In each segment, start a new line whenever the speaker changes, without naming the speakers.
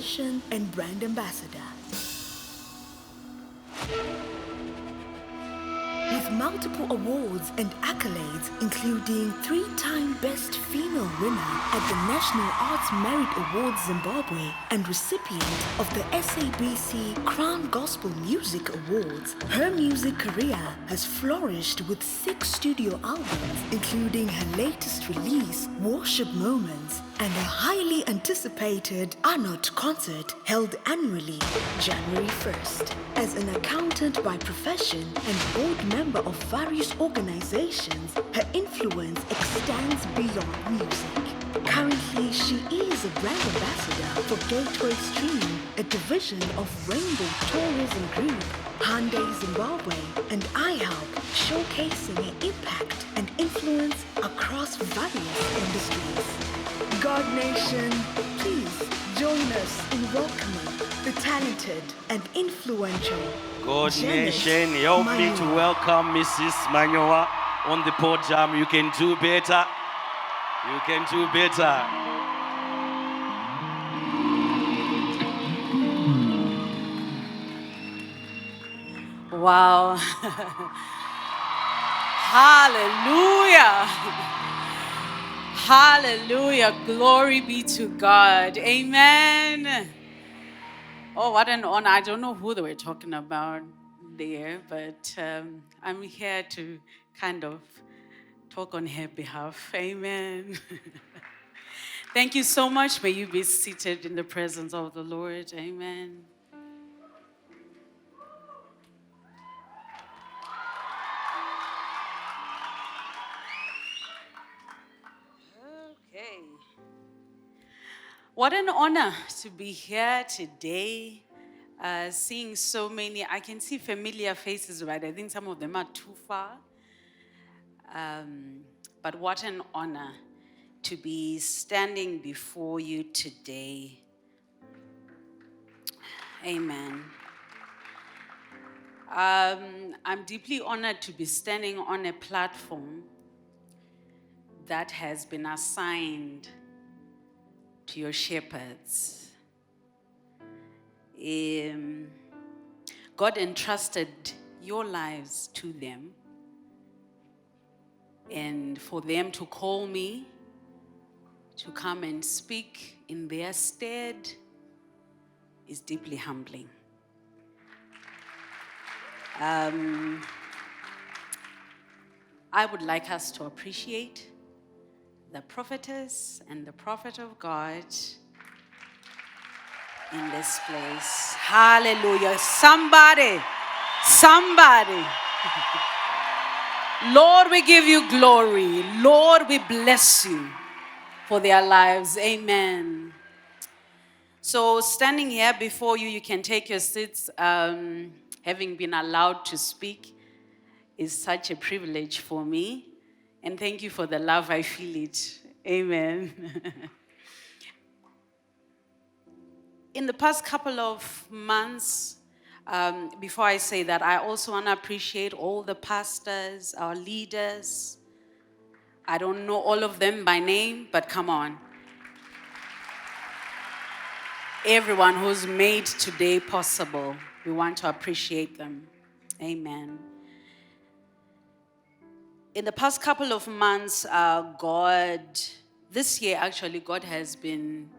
musician and brand ambassador. With multiple awards and accolades, including 3-time Best Female winner at the National Arts Merit Awards Zimbabwe and recipient of the SABC Crown Gospel Music Awards, her music career has flourished with 6 studio albums, including her latest release, Worship Moments, and a highly anticipated Arnott concert held annually, January 1st. As an accountant by profession and board member of various organizations, her influence extends beyond music. Currently, she is a brand ambassador for Gateway Stream, a division of Rainbow Tourism Group, Hyundai Zimbabwe, and iHelp, showcasing her impact and influence across various industries. God Nation, please join us in welcoming the talented and influential
God Nation, help me to welcome Mrs. Manyowa on the podium. You can do better. You can do better.
Wow. Hallelujah. Hallelujah. Glory be to God. Amen. Oh, what an honor. I don't know who they were talking about there, but I'm here to kind of talk on her behalf. Amen. Thank you so much. May you be seated in the presence of the Lord. Amen. Okay. What an honor to be here today, seeing so many. I can see familiar faces, right? I think some of them are too far. But what an honor to be standing before you today. Amen. I'm deeply honored to be standing on a platform that has been assigned to your shepherds. God entrusted your lives to them, and for them to call me to come and speak in their stead is deeply humbling. I would like us to appreciate the prophetess and the prophet of God in this place. Hallelujah. Somebody. Lord, we give you glory. Lord, we bless you for their lives. Amen. So standing here before you, you can take your seats. Having been allowed to speak is such a privilege for me. And thank you for the love. I feel it. Amen. In the past couple of months, before I say that, I also want to appreciate all the pastors, our leaders. I don't know all of them by name, but come on. Everyone who's made today possible, we want to appreciate them. Amen. In the past couple of months, this year actually, God has been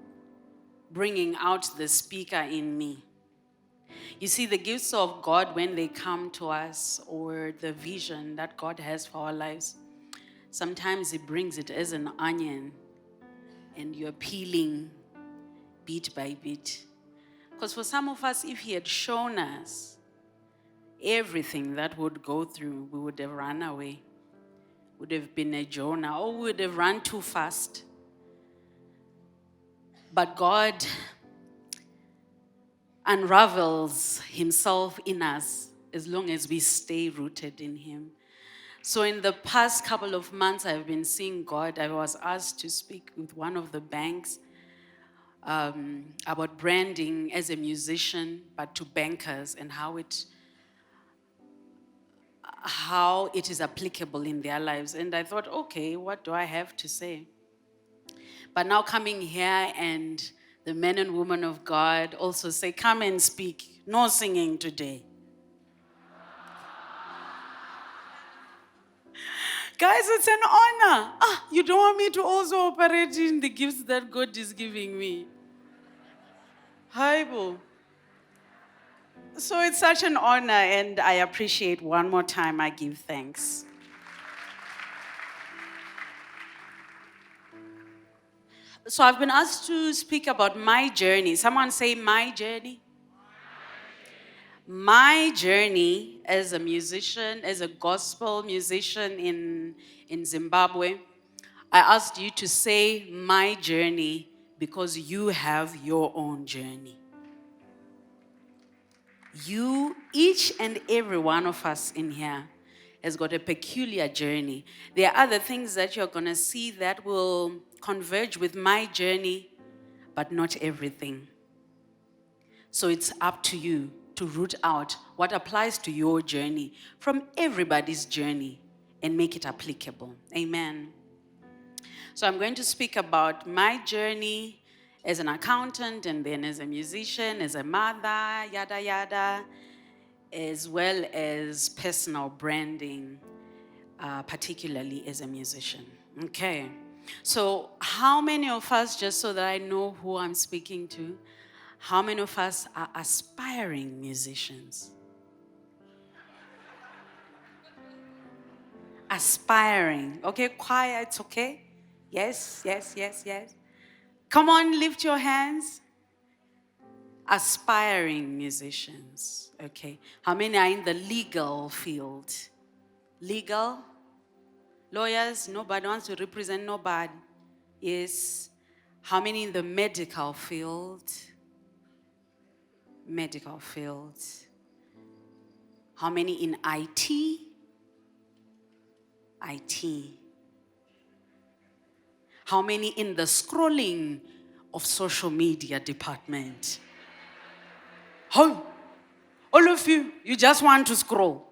bringing out the speaker in me. You see, the gifts of God, when they come to us, or the vision that God has for our lives, sometimes He brings it as an onion, and you're peeling bit by bit. Because for some of us, if He had shown us everything that would go through, we would have run away. Would have been a Jonah, or we would have run too fast. But God unravels Himself in us as long as we stay rooted in Him. So in the past couple of months, I've been seeing God. I was asked to speak with one of the banks about branding as a musician, but to bankers, and how it is applicable in their lives. And I thought, okay, what do I have to say? But now coming here and The men and women of God also say, come and speak. No singing today. Guys, it's an honor. You don't want me to also operate in the gifts that God is giving me. Hi, Bo. So it's such an honor, and I appreciate one more time. I give thanks. So I've been asked to speak about my journey. Someone say, my journey. My journey as a musician, as a gospel musician in Zimbabwe. I asked you to say my journey because you have your own journey. You, each and every one of us in here, has got a peculiar journey. There are other things that you're going to see that will converge with my journey, but not everything. So it's up to you to root out what applies to your journey from everybody's journey and make it applicable. Amen. So I'm going to speak about my journey as an accountant and then as a musician, as a mother, yada, yada, as well as personal branding, particularly as a musician. Okay. So how many of us, just so that I know who I'm speaking to, how many of us are aspiring musicians? Aspiring. Okay, choir, it's okay? Yes, yes, yes, yes. Come on, lift your hands. Aspiring musicians. Okay. How many are in the legal field? Legal? Lawyers? Nobody wants to represent nobody. Yes. How many in the medical field? Medical field. How many in IT? IT. How many in the scrolling of social media department? Oh, all of you, you just want to scroll.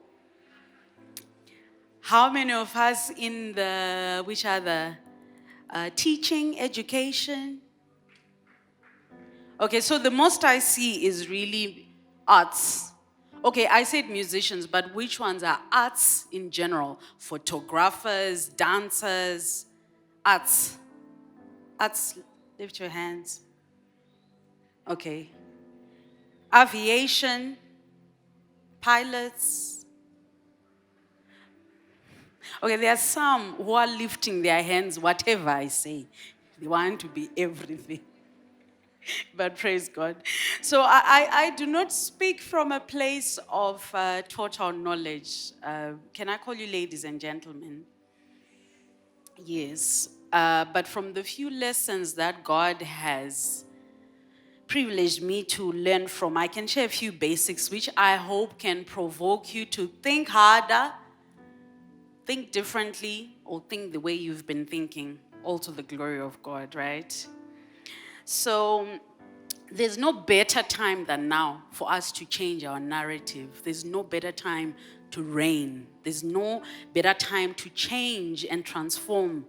How many of us in the, which are the teaching, education? Okay, so the most I see is really arts. Okay, I said musicians, but which ones are arts in general? Photographers, dancers, arts. Arts, lift your hands. Okay. Aviation, pilots. Okay, there are some who are lifting their hands, whatever I say. They want to be everything. But praise God. So I do not speak from a place of total knowledge. Can I call you ladies and gentlemen? Yes. But from the few lessons that God has privileged me to learn from, I can share a few basics which I hope can provoke you to think harder, think differently, or think the way you've been thinking, all to the glory of God, right? So there's no better time than now for us to change our narrative. There's no better time to reign. There's no better time to change and transform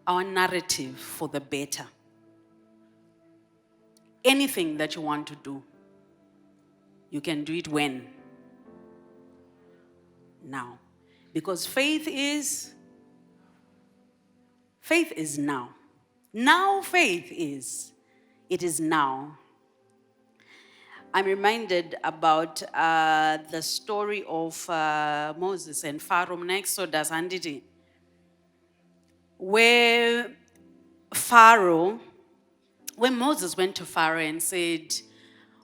our narrative for the better. Anything that you want to do, you can do it when? Now. Because faith is now. Now faith is. It is now. I'm reminded about the story of Moses and Pharaoh in Exodus, where Moses went to Pharaoh and said,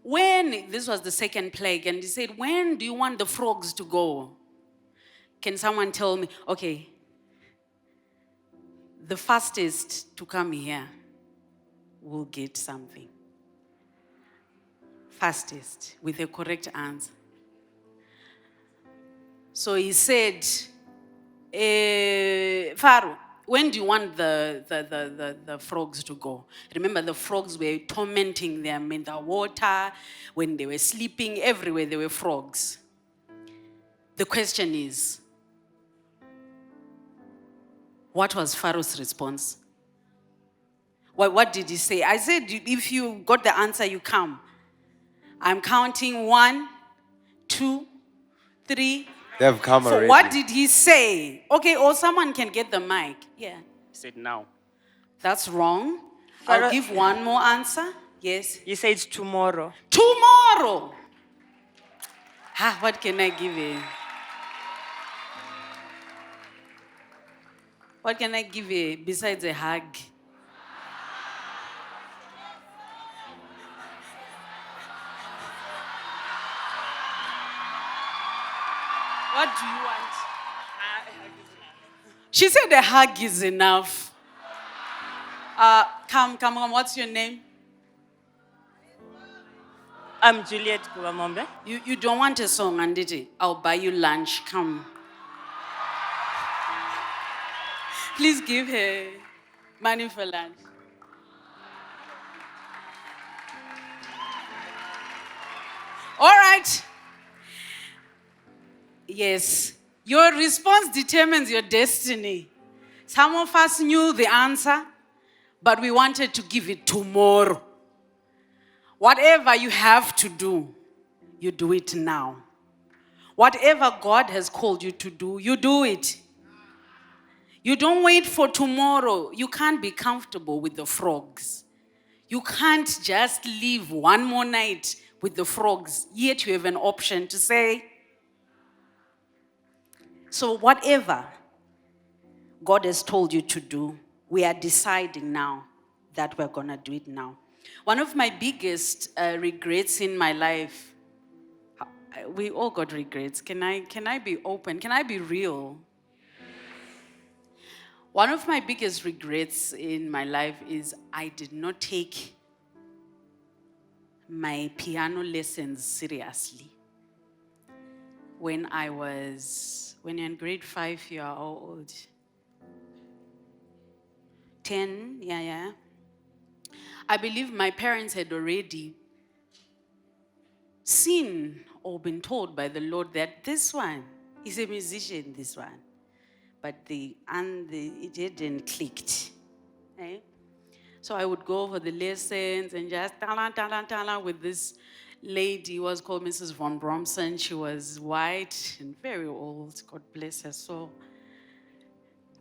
this was the second plague, and he said, when do you want the frogs to go? Can someone tell me, okay, the fastest to come here will get something. Fastest, with a correct answer. So he said, Pharaoh, when do you want the frogs to go? Remember, the frogs were tormenting them in the water, when they were sleeping, everywhere there were frogs. The question is, what was Pharaoh's response? What did he say? I said, if you got the answer, you come. I'm counting 1, 2, 3.
They've come
For
already.
what did he say? Okay, or someone can get the mic. Yeah.
He said now.
That's wrong.
Pharaoh-
I'll give one more answer. Yes.
You say it's tomorrow.
Tomorrow. What can I give you? What can I give you besides a hug? What do you want? She said a hug is enough. Come. What's your name?
I'm Juliet Kuwamombe.
You don't want a song, Anditi? I'll buy you lunch. Come. Please give her money for lunch. All right. Yes. Your response determines your destiny. Some of us knew the answer, but we wanted to give it tomorrow. Whatever you have to do, you do it now. Whatever God has called you to do, you do it. You don't wait for tomorrow. You can't be comfortable with the frogs. You can't just live one more night with the frogs, yet you have an option to say. So whatever God has told you to do, we are deciding now that we're going to do it now. One of my biggest regrets in my life, we all got regrets. Can I be open? Can I be real? One of my biggest regrets in my life is I did not take my piano lessons seriously. When you're in grade 5, you are old. 10, yeah. I believe my parents had already seen or been told by the Lord that this one is a musician, this one. But it hadn't clicked. Eh? So I would go for the lessons and just tala with this lady who was called Mrs. Von Bromson. She was white and very old, God bless her soul.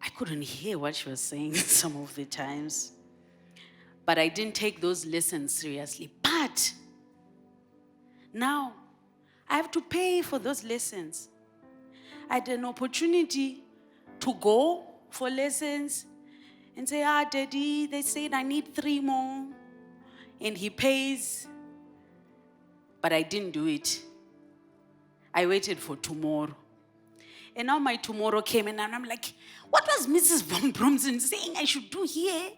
I couldn't hear what she was saying some of the times. But I didn't take those lessons seriously. But now I have to pay for those lessons. I had an opportunity to go for lessons and say, Daddy, they said I need 3 more. And he pays. But I didn't do it. I waited for tomorrow. And now my tomorrow came and I'm like, what was Mrs. Von Bromson saying I should do here?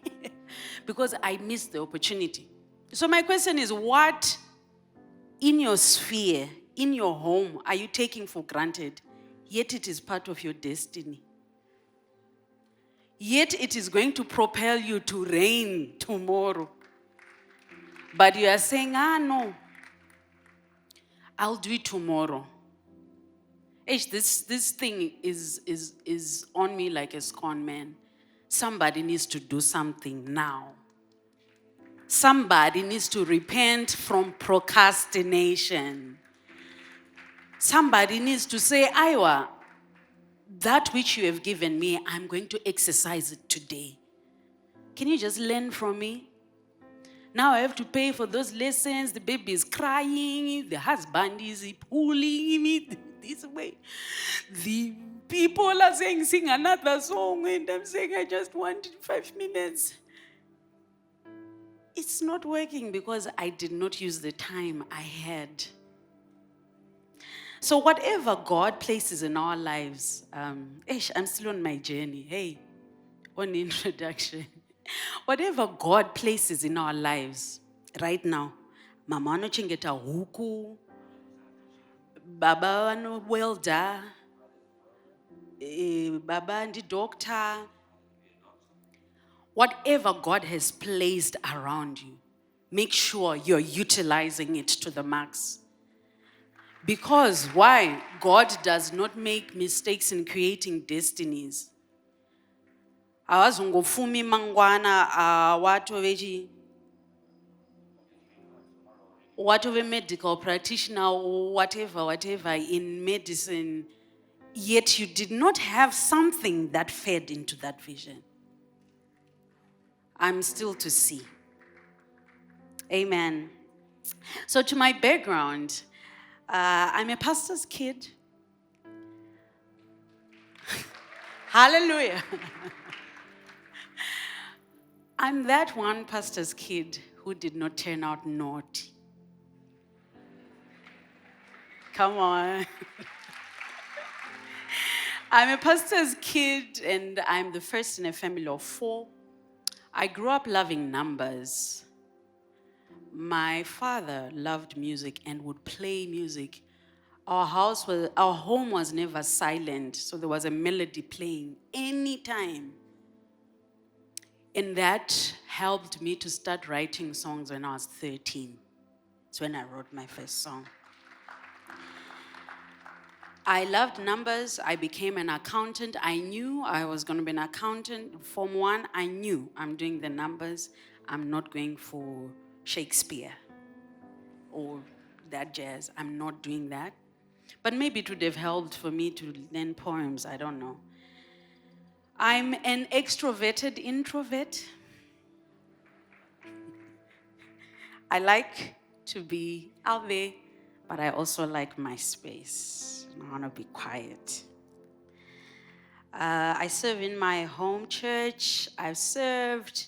Because I missed the opportunity. So my question is, what in your sphere, in your home, are you taking for granted? Yet it is part of your destiny. Yet it is going to propel you to reign tomorrow. But you are saying, no, I'll do it tomorrow. This thing is on me like a con man. Somebody needs to do something now. Somebody needs to repent from procrastination. Somebody needs to say, Iowa, that which you have given me, I'm going to exercise it today. Can you just learn from me? Now I have to pay for those lessons. The baby is crying. The husband is pulling me this way. The people are saying, sing another song. And I'm saying, I just wanted 5 minutes. It's not working because I did not use the time I had. So whatever God places in our lives, I'm still on my journey. Hey, on introduction. Whatever God places in our lives right now, mama anochengeta huku, baba ano welder, baba ndi doctor. Whatever God has placed around you, make sure you're utilizing it to the max. Because why? God does not make mistakes in creating destinies. awazongofumi mangwana whatever medical practitioner or whatever in medicine, yet you did not have something that fed into that vision. I'm still to see. Amen. So, to my background, I'm a pastor's kid. Hallelujah. I'm that one pastor's kid who did not turn out naughty. Come on. I'm a pastor's kid, and I'm the first in a family of 4. I grew up loving numbers. My father loved music and would play music. Our home was never silent, so there was a melody playing anytime. And that helped me to start writing songs when I was 13. That's when I wrote my first song. I loved numbers. I became an accountant. I knew I was going to be an accountant. Form 1, I knew I'm doing the numbers. I'm not going for Shakespeare or that jazz. I'm not doing that. But maybe it would have helped for me to learn poems. I don't know. I'm an extroverted introvert. I like to be out there, but I also like my space. I want to be quiet. I serve in my home church. I've served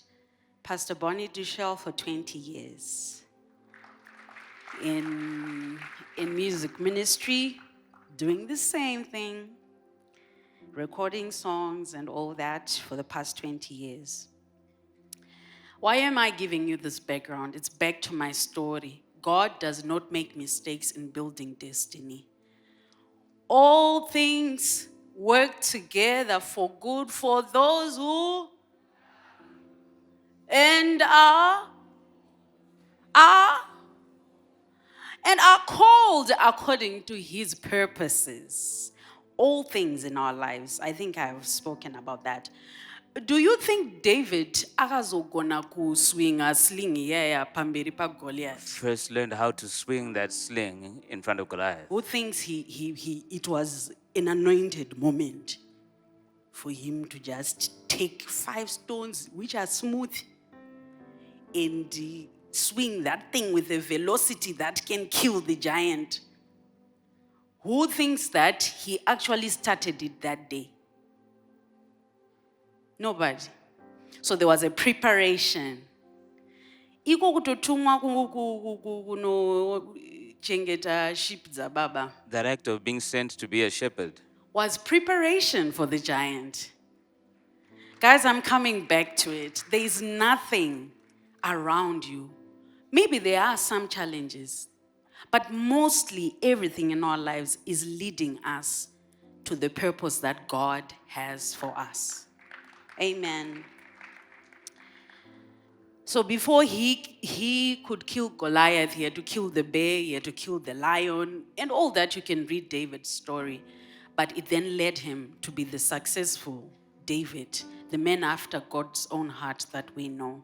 Pastor Bonnie Duchel for 20 years in music ministry, doing the same thing, recording songs and all that for the past 20 years. Why am I giving you this background? It's back to my story. God does not make mistakes in building destiny. All things work together for good for those who and are called according to his purposes. All things in our lives. I think I've spoken about that. Do you think David akazogona kuswinga sling yaya pamberi pa Goliath?
First learned how to swing that sling in front of Goliath.
Who thinks it was an anointed moment for him to just take 5 stones, which are smooth, and swing that thing with a velocity that can kill the giant? Who thinks that he actually started it that day? Nobody. So there was a preparation. Iko kutotumwa kunochengeta sheep za baba
That act of being sent to be a shepherd
was preparation for the giant. Guys, I'm coming back to it. There is nothing around you. Maybe there are some challenges, but mostly everything in our lives is leading us to the purpose that God has for us. Amen. So before he could kill Goliath, he had to kill the bear, he had to kill the lion, and all that. You can read David's story. But it then led him to be the successful David, the man after God's own heart that we know.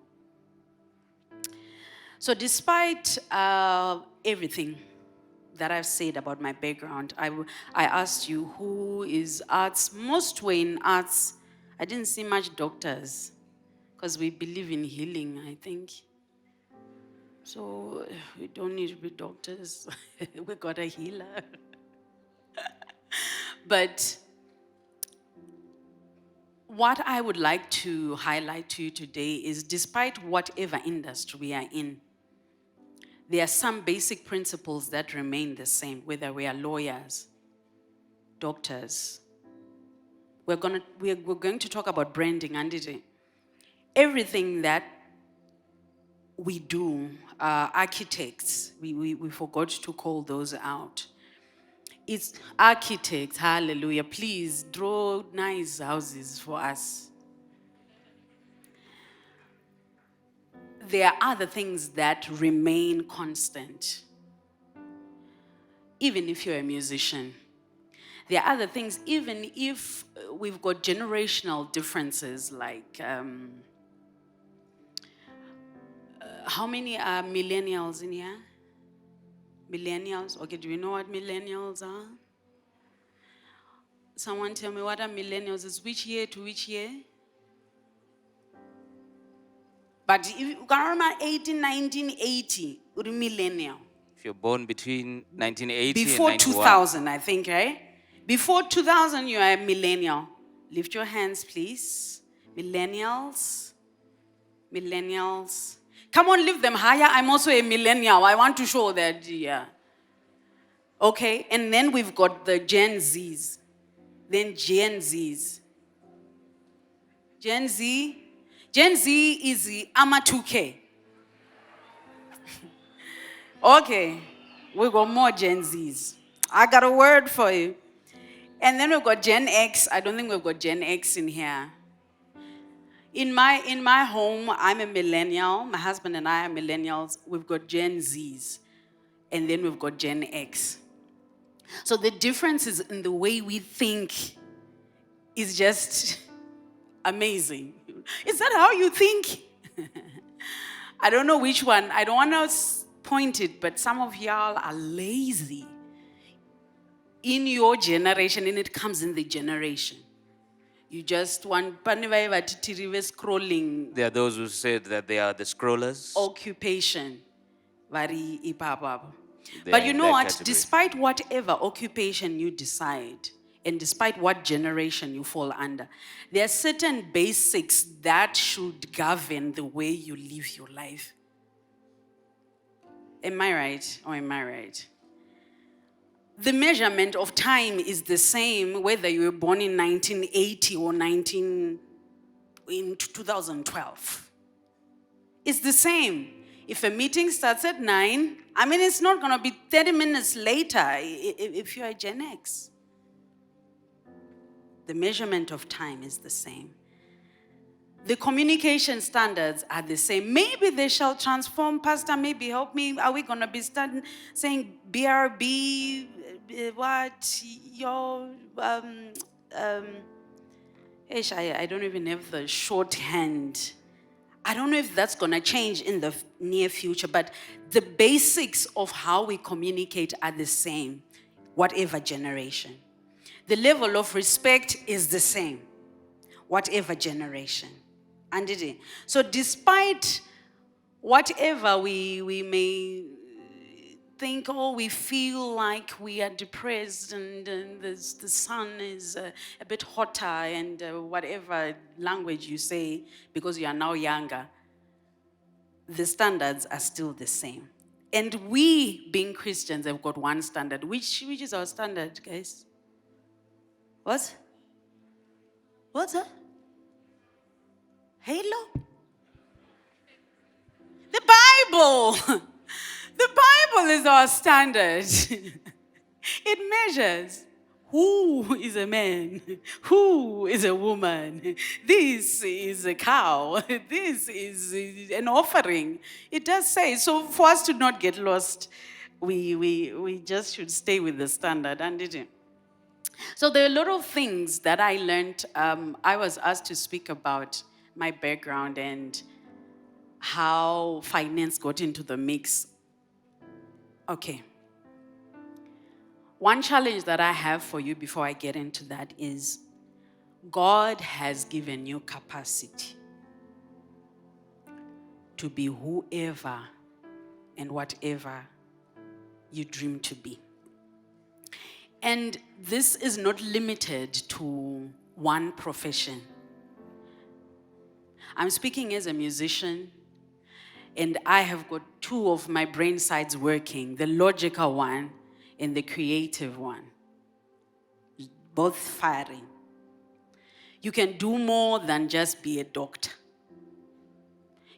So despite everything that I've said about my background, I asked you who is arts. Most were in arts. I didn't see much doctors because we believe in healing, I think. So we don't need to be doctors. We got a healer. But what I would like to highlight to you today is, despite whatever industry we are in, there are some basic principles that remain the same, whether we are lawyers, doctors. We're going to talk about branding, and everything that we do, architects, we forgot to call those out. It's architects, hallelujah. Please draw nice houses for us. There are other things that remain constant. Even if you're a musician, There are other things, even if we've got generational differences, like how many are millennials in here? Millennials? Okay, do you know what millennials are? Someone tell me what are millennials? Is which year to which year? But if you can remember 1980, you're millennial.
If you're born between 1980
Before
and 91,
2000, I think, right? Before 2000, you are a millennial. Lift your hands, please. Millennials. Millennials. Come on, lift them higher. I'm also a millennial. I want to show that, yeah. Okay, and then we've got the Gen Zs. Then Gen Zs. Gen Z. Gen Z is the AMA 2K. Okay, we got more Gen Zs. I got a word for you. And then we've got Gen X. I don't think we've got Gen X in here. In my home, I'm a millennial. My husband and I are millennials. We've got Gen Zs. And then we've got Gen X. So the difference is in the way we think is just amazing. Is that how you think? I don't know which one. I don't want to point it, but some of y'all are lazy in your generation, and it comes in the generation. You just want scrolling
there are those who said that they are the scrollers.
occupation. Very ipapap.
They
But
are
you
in
know
that
what?
category.
Despite whatever occupation you decide, and despite what generation you fall under, there are certain basics that should govern the way you live your life. Am I right or am I right? The measurement of time is the same whether you were born in 1980 or in 2012. It's the same. If a meeting starts at 9, I mean, it's not going to be 30 minutes later if you're a Gen X. The measurement of time is the same. The communication standards are the same. Maybe they shall transform. Pastor, maybe help me. Are we going to be starting saying BRB, what, your, I don't even have the shorthand. I don't know if that's going to change in the near future, but the basics of how we communicate are the same, whatever generation. The level of respect is the same, whatever generation. And it is. So despite whatever we may think, oh, we feel like we are depressed and the sun is a bit hotter and whatever language you say, because you are now younger, the standards are still the same. And we, being Christians, have got one standard. Which is our standard, guys? What? What's that? Halo? The Bible. The Bible is our standard. It measures who is a man, who is a woman. This is a cow. This is an offering. It does say. So for us to not get lost, we just should stay with the standard. And it. So there are a lot of things that I learned. I was asked to speak about my background and how finance got into the mix. Okay. One challenge that I have for you before I get into that is God has given you capacity to be whoever and whatever you dream to be. And this is not limited to one profession. I'm speaking as a musician, and I have got two of my brain sides working, the logical one and the creative one, both firing. You can do more than just be a doctor.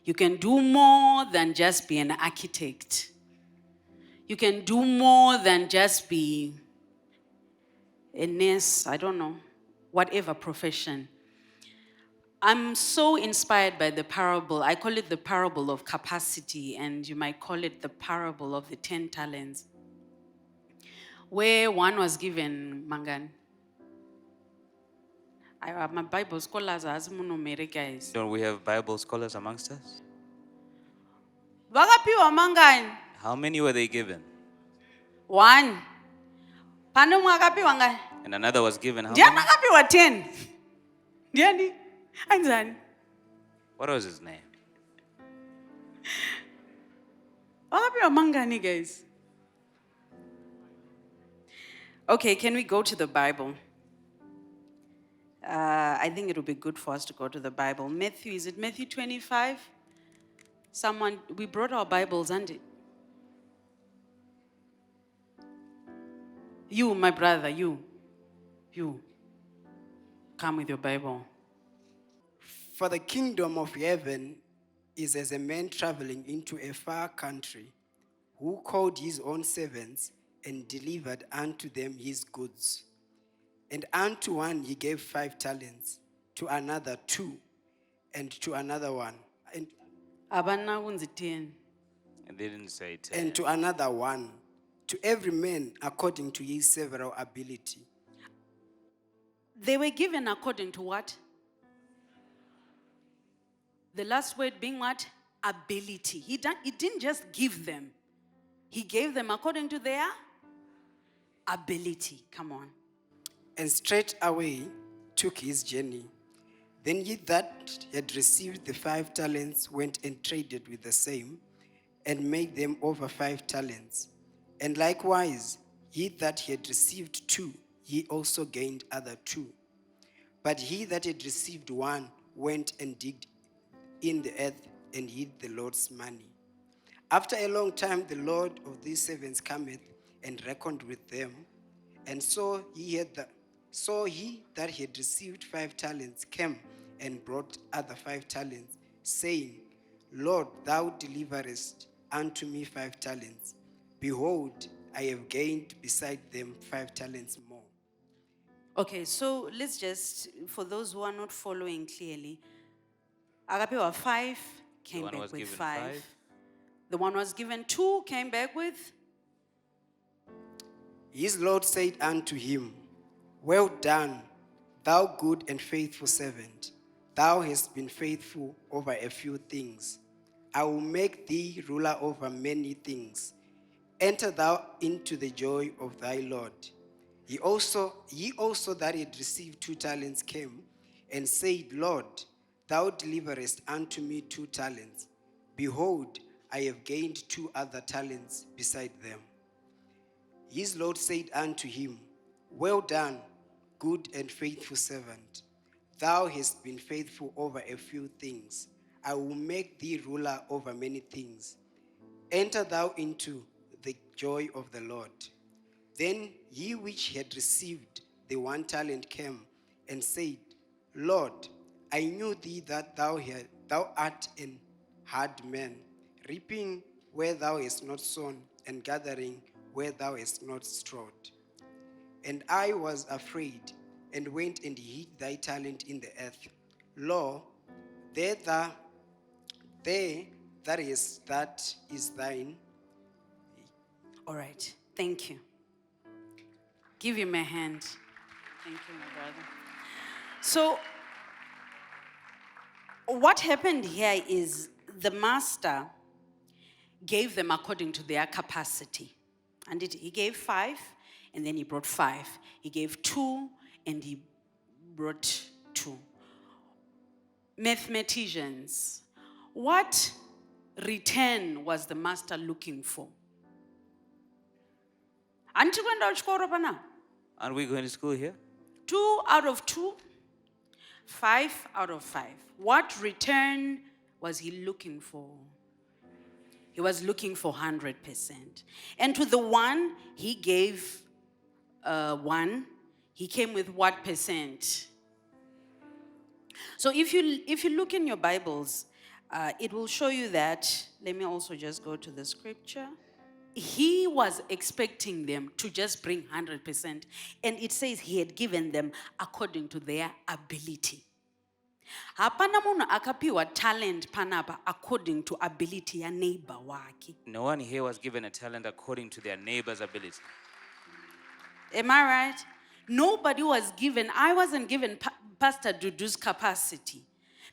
You can do more than just be an architect. You can do more than just be a nurse, I don't know, whatever profession. I'm so inspired by the parable. I call it the parable of capacity, and you might call it the parable of the 10 talents. where one was given Mangan. My Bible scholars as munomere guys.
Don't we have Bible scholars amongst us?
Vakapiwa Mangan.
How many were they given?
One. Pane mwakapiwa ngani?
And another was given how
Ndiani
many?
akapiwa 10. Ndiani? Anzani?
What was his name?
Vakapiwa mangani guys. Okay, can we go to the Bible? I think it would be good for us to go to the Bible. Matthew, is it Matthew 25? Someone, we brought our Bibles, and it. You, my brother, you. Come with your Bible.
For the kingdom of heaven is as a man traveling into a far country, who called his own servants and delivered unto them his goods. And unto one he gave 5 talents, to another 2, and to another 1,
Abana kunzi 10.
And they didn't say 10.
and to another 1, to every man according to his several ability.
They were given according to what? The last word being what? Ability. He didn't just give them. He gave them according to their ability. Come on.
And straightway took his journey. Then he that had received the 5 talents went and traded with the same, and made them over 5 talents. And likewise, he that had received 2, he also gained other 2. But he that had received 1 went and digged in the earth and hid the Lord's money. After a long time, the Lord of these servants cometh and reckoned with them. And so he that had received 5 talents came and brought other 5 talents, saying, Lord, thou deliverest unto me 5 talents. Behold, I have gained beside them 5 talents more.
Okay, so let's just, for those who are not following clearly, Agapewa 5 came
one
back
was
with
given
5.
5.
The one was given 2 came back with.
His Lord said unto him, Well done, thou good and faithful servant. Thou hast been faithful over a few things. I will make thee ruler over many things. Enter thou into the joy of thy Lord. Ye also that had received 2 talents came and said, Lord, thou deliverest unto me 2 talents. Behold, I have gained 2 other talents beside them. His Lord said unto him, Well done, good and faithful servant. Thou hast been faithful over a few things. I will make thee ruler over many things. Enter thou into the joy of the Lord. Then he which had received the 1 talent came and said, Lord, I knew thee that thou art an hard man, reaping where thou hast not sown, and gathering where thou hast not strawed. And I was afraid, and went and hid thy talent in the earth. Lo, there that is thine.
All right, thank you. Give him a hand. Thank you, my brother. So, what happened here is the master gave them according to their capacity. And he gave 5, and then he brought 5. He gave 2, and he brought 2. Mathematicians, what return was the master looking for? Aren't
we going to school here?
2 out of 2, 5 out of 5. What return was he looking for? He was looking for 100%. And to the one, he gave 1. He came with what percent? So if you look in your Bibles, it will show you that. Let me also just go to the scripture. He was expecting them to just bring 100%. And it says he had given them according to their ability. Hapana munhu akapiwa talent panapa according to ability ya neighbor wake.
No one here was given a talent according to their neighbor's ability.
Am I right? Nobody was given, I wasn't given Pastor Dudu's capacity.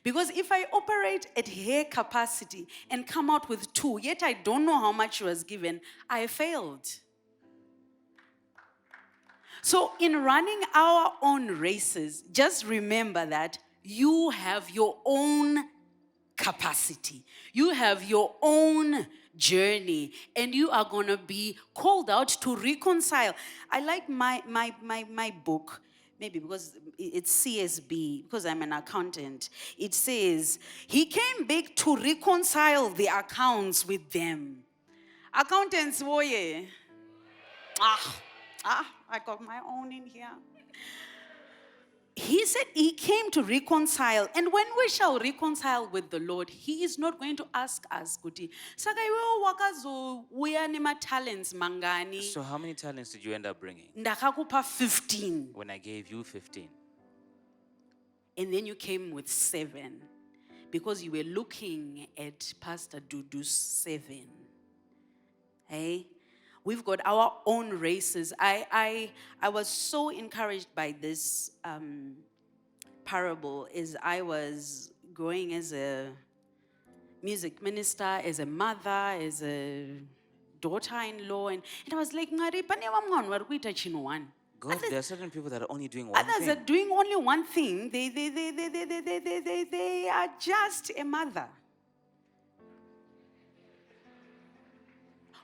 Because if I operate at her capacity and come out with 2, yet I don't know how much she was given, I failed. So in running our own races, just remember that you have your own capacity. You have your own journey, and you are going to be called out to reconcile. I like my book, maybe because it's CSB, because I'm an accountant. It says, he came back to reconcile the accounts with them. Accountants, boy. I got my own in here. He said he came to reconcile. And when we shall reconcile with the Lord, he is not going to ask us, Kuti, saka iwe wakazo uya nema talents mangani.
So how many talents did you end up bringing?
Ndakakupa 15.
When I gave you 15.
And then you came with 7. Because you were looking at Pastor Dudu's 7. Hey? We've got our own races. I was so encouraged by this parable as I was growing as a music minister, as a mother, as a daughter-in-law, and I was like, "Ngari, pane wamngani wari kuita chinhu one."
God, there are certain people that are only doing one
Others
thing.
are doing only one thing. They are just a mother.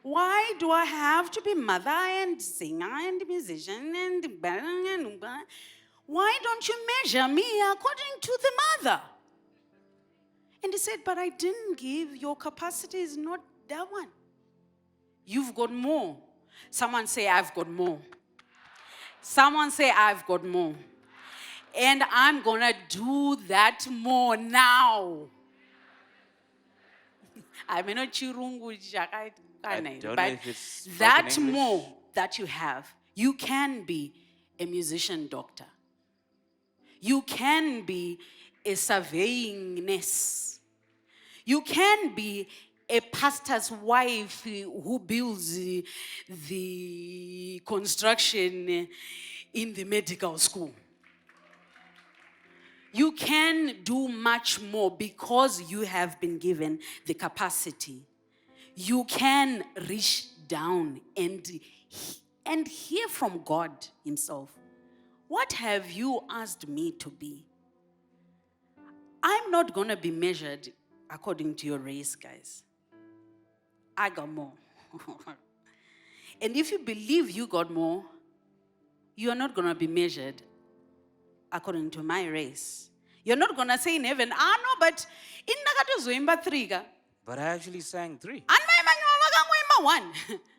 Why do I have to be mother and singer and musician and why don't you measure me according to the mother? And he said, but I didn't give, your capacity is not that one. You've got more. Someone say, I've got more. Someone say, I've got more. And I'm going to do that more now. I may not chirungu
I don't know
but
if it's
that
spoken English.
more that you have, you can be a musician doctor. You can be a surveying nurse. You can be a pastor's wife who builds the construction in the medical school. You can do much more because you have been given the capacity. You can reach down and hear from God himself. What have you asked me to be? I'm not going to be measured according to your race, guys. I got more. And if you believe you got more, you are not going to be measured according to my race. You're not going to say in heaven, no, but in Nakatozoimba 3.
But I actually sang 3.
One.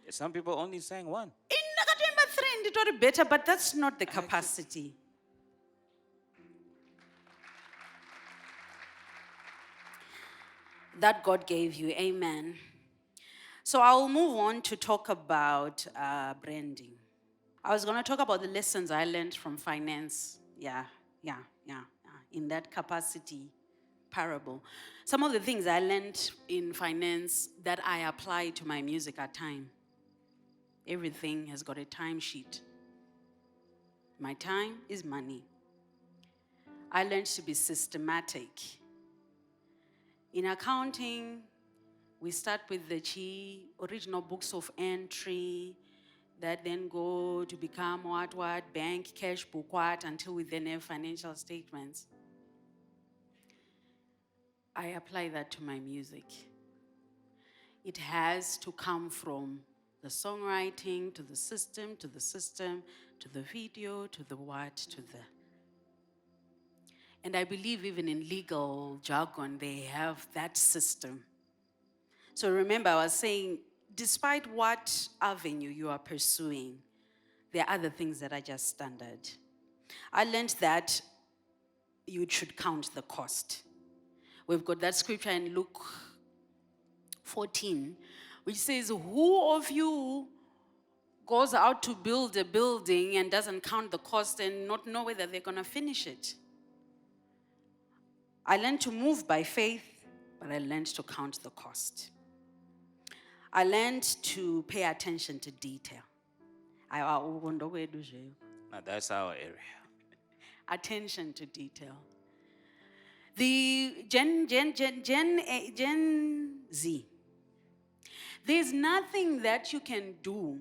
Some people only sang 1.
In Nakatoimba 3, nditori better, but that's not the capacity. That God gave you. Amen. So I'll move on to talk about branding. I was going to talk about the lessons I learned from finance. Yeah. In that capacity parable. Some of the things I learned in finance that I apply to my music are time. Everything has got a time sheet. My time is money. I learned to be systematic. In accounting, we start with the original books of entry that then go to become what, bank, cash book, until we then have financial statements. I apply that to my music. It has to come from the songwriting, to the system, to the video, to the what, to the... And I believe even in legal jargon, they have that system. So remember, I was saying, despite what avenue you are pursuing, there are other things that are just standard. I learned that you should count the cost. We've got that scripture in Luke 14, which says, who of you goes out to build a building and doesn't count the cost and not know whether they're going to finish it? I learned to move by faith, but I learned to count the cost. I learned to pay attention to detail.
Now that's our area.
Attention to detail. The Gen Z. There's nothing that you can do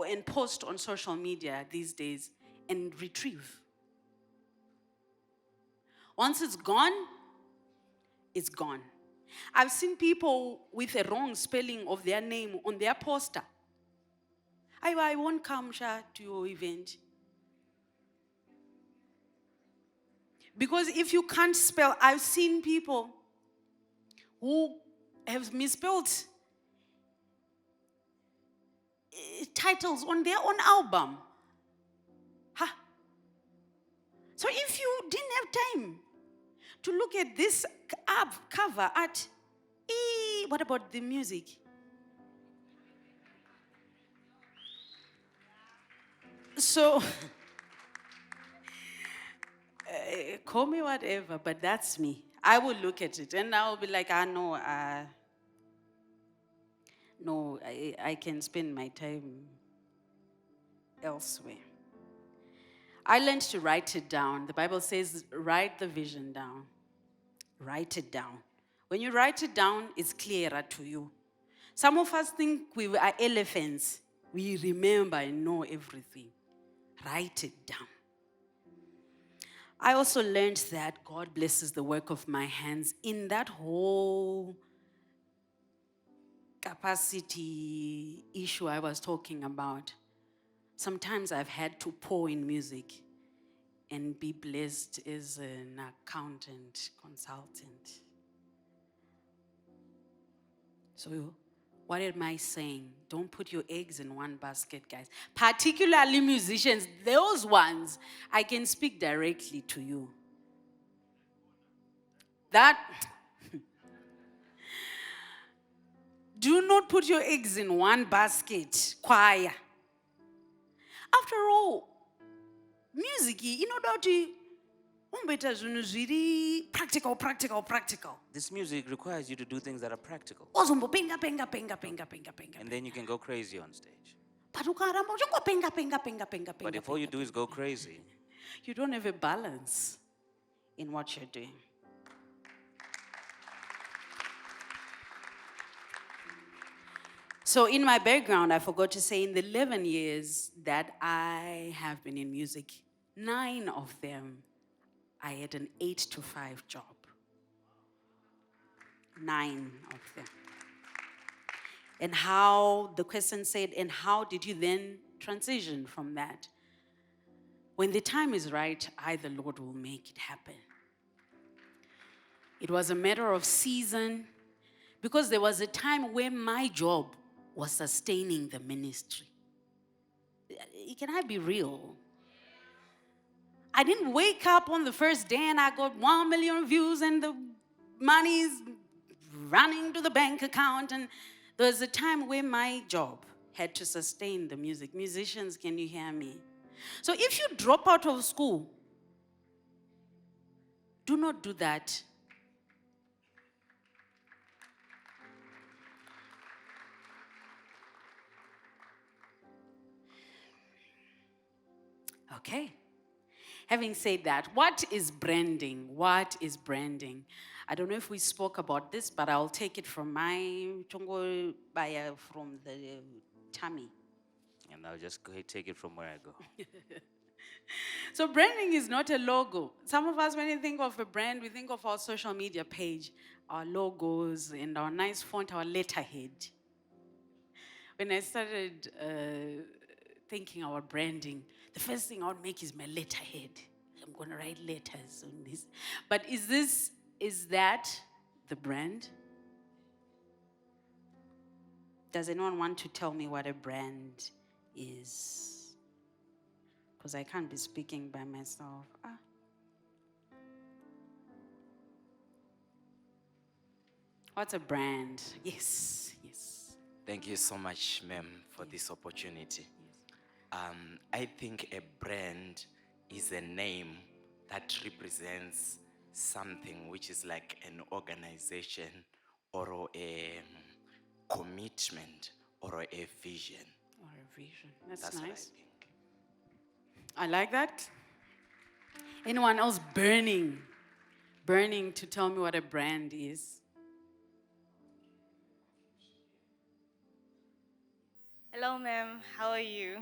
and post on social media these days and retrieve. Once it's gone, it's gone. I've seen people with a wrong spelling of their name on their poster. I won't come to your event. Because if you can't spell, I've seen people who have misspelled titles on their own album. Huh? So if you didn't have time to look at this cover art, what about the music? So, call me whatever, but that's me. I will look at it and I'll be like, no, I can spend my time elsewhere. I learned to write it down. The Bible says, write the vision down. Write it down. When you write it down, it's clearer to you. Some of us think we are elephants. We remember and know everything. Write it down. I also learned that God blesses the work of my hands in that whole capacity issue I was talking about. Sometimes I've had to pour in music and be blessed as an accountant, consultant. So what am I saying? Don't put your eggs in one basket, guys. Particularly musicians, those ones, I can speak directly to you. Do not put your eggs in one basket, choir. After all, music, inoda kuti umbeta zvinhu zviri practical.
This music requires you to do things that are practical.
Ozombopenga.
And then you can go crazy on stage.
But ukaramba uchingopenga.
But if all you do is go crazy,
you don't have a balance in what you're doing. So in my background, I forgot to say, in the 11 years that I have been in music, 9 of them, I had an 8 to 5 job. 9 of them. And how, the question said, and how did you then transition from that? When the time is right, the Lord will make it happen. It was a matter of season, because there was a time where my job was sustaining the ministry. Can I be real? I didn't wake up on the first day and I got 1 million views and the money's running to the bank account. And there was a time where my job had to sustain the music. Musicians, can you hear me? So if you drop out of school, do not do that. Okay. Having said that, what is branding? What is branding? I don't know if we spoke about this, but I'll take it from my Chongo Baya from the tummy.
and I'll just go take it from where I go.
So branding is not a logo. Some of us, when you think of a brand, we think of our social media page, our logos, and our nice font, our letterhead. When I started thinking about branding, the first thing I would make is my letterhead. I'm going to write letters on this. But is that the brand? Does anyone want to tell me what a brand is? Because I can't be speaking by myself. What's a brand? Yes.
Thank you so much, ma'am, for this opportunity. I think a brand is a name that represents something which is like an organization or a commitment or a vision.
Or a vision. That's
That's what I
nice.
think.
I like that. Anyone else burning? Burning to tell me what a brand is?
Hello, ma'am. How are you?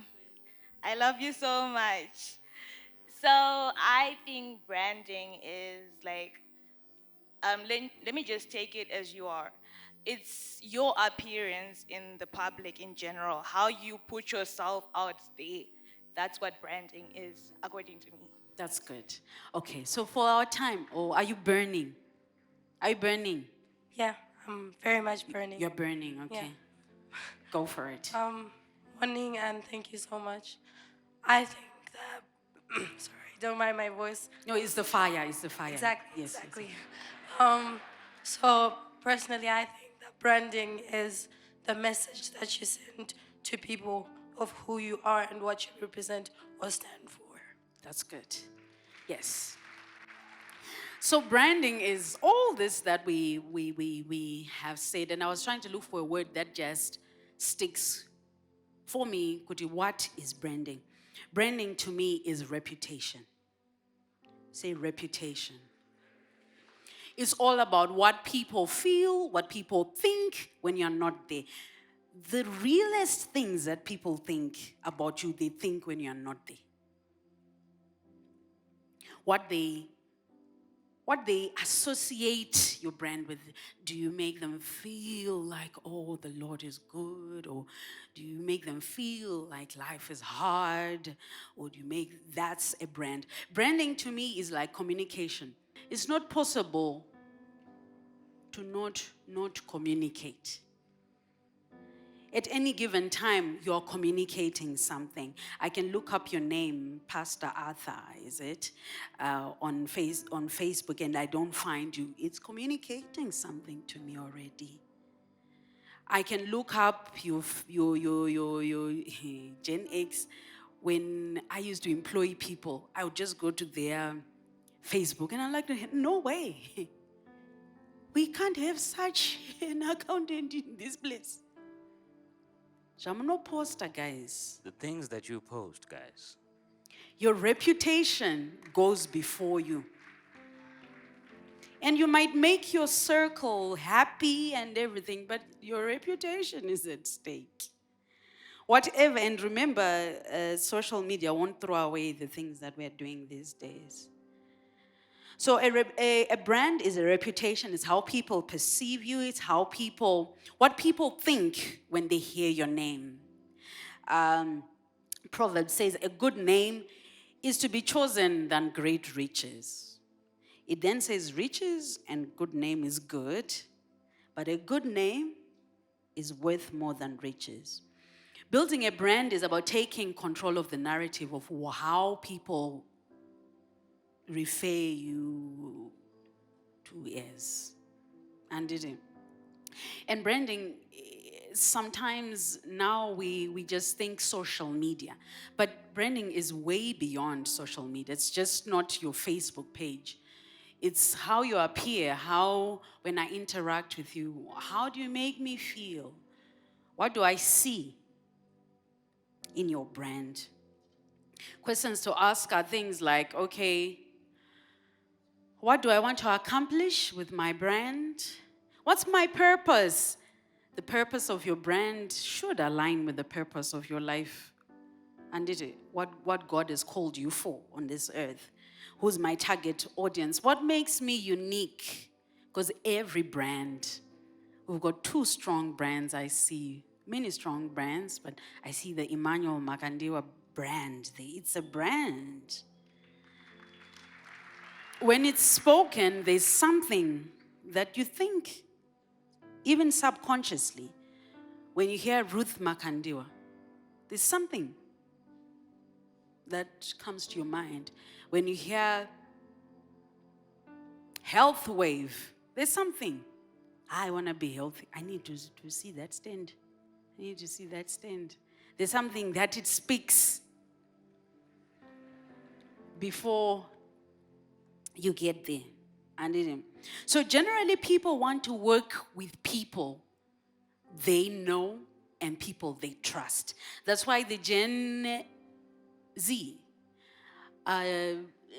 I love you so much. So I think branding is like, let me just take it as you are. It's your appearance in the public in general, how you put yourself out there. That's what branding is, according to me.
That's good. Okay, so for our time, are you burning? Are you burning?
Yeah, I'm very much burning.
You're burning, okay. Go for it.
Morning, and thank you so much. I think that, sorry, don't mind my voice.
No, it's the fire, it's the fire.
Exactly,
Yes,
exactly.
yes.
So personally, I think that branding is the message that you send to people of who you are and what you represent or stand for.
That's good. Yes. So branding is all this that we have said, and I was trying to look for a word that just sticks for me. Kuti, what is branding? Branding to me is reputation. Say reputation. It's all about what people feel, what people think when you're not there. The realest things that people think about you, they think when you're not there. What they associate your brand with. Do you make them feel like, oh, the Lord is good? Or do you make them feel like life is hard? Or do you make, that's a brand. Branding to me is like communication. It's not possible to not communicate. At any given time, you're communicating something. I can look up your name, Pastor Arthur, is it, on Facebook, and I don't find you. It's communicating something to me already. I can look up your Gen X. When I used to employ people, I would just go to their Facebook, and I'm like, no way. We can't have such an accountant in this place. I'm no poster, guys.
The things that you post, guys.
Your reputation goes before you. And you might make your circle happy and everything, but your reputation is at stake. Whatever, and remember, social media won't throw away the things that we're doing these days. So a brand is a reputation. It's how people perceive you. It's what people think when they hear your name. Proverb says, a good name is to be chosen than great riches. It then says, riches and good name is good, but a good name is worth more than riches. Building a brand is about taking control of the narrative of how people refer you to as. And branding, sometimes now we just think social media, but branding is way beyond social media. It's just not your Facebook page. It's how you appear, how when I interact with you, how do you make me feel? What do I see in your brand? Questions to ask are things like, okay, what do I want to accomplish with my brand? What's my purpose? The purpose of your brand should align with the purpose of your life. And what God has called you for on this earth. Who's my target audience? What makes me unique? Because every brand, we've got two strong brands I see. Many strong brands, but I see the Emmanuel Makandiwa brand. It's a brand. When it's spoken, there's something that you think, even subconsciously. When you hear Ruth Makandiwa, there's something that comes to your mind. When you hear Health Wave, there's something. I want to be healthy. I need to see that stand. I need to see that stand. There's something that it speaks before you get there. So generally, people want to work with people they know and people they trust. That's why the Gen Z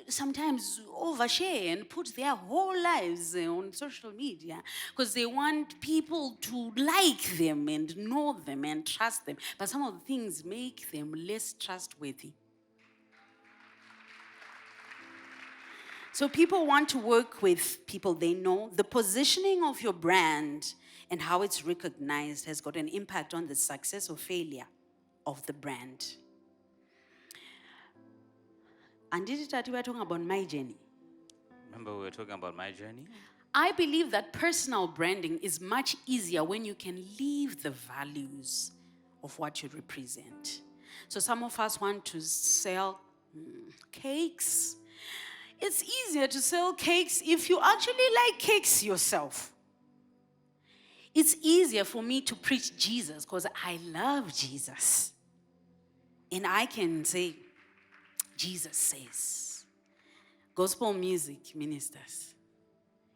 sometimes overshare and put their whole lives on social media because they want people to like them and know them and trust them. But some of the things make them less trustworthy. So people want to work with people they know. The positioning of your brand and how it's recognized has got an impact on the success or failure of the brand. And did it we're talking about my journey?
Remember, we were talking about my journey?
I believe that personal branding is much easier when you can live the values of what you represent. So some of us want to sell cakes. It's easier to sell cakes if you actually like cakes yourself. It's easier for me to preach Jesus because I love Jesus. And I can say, Jesus says. Gospel music ministers.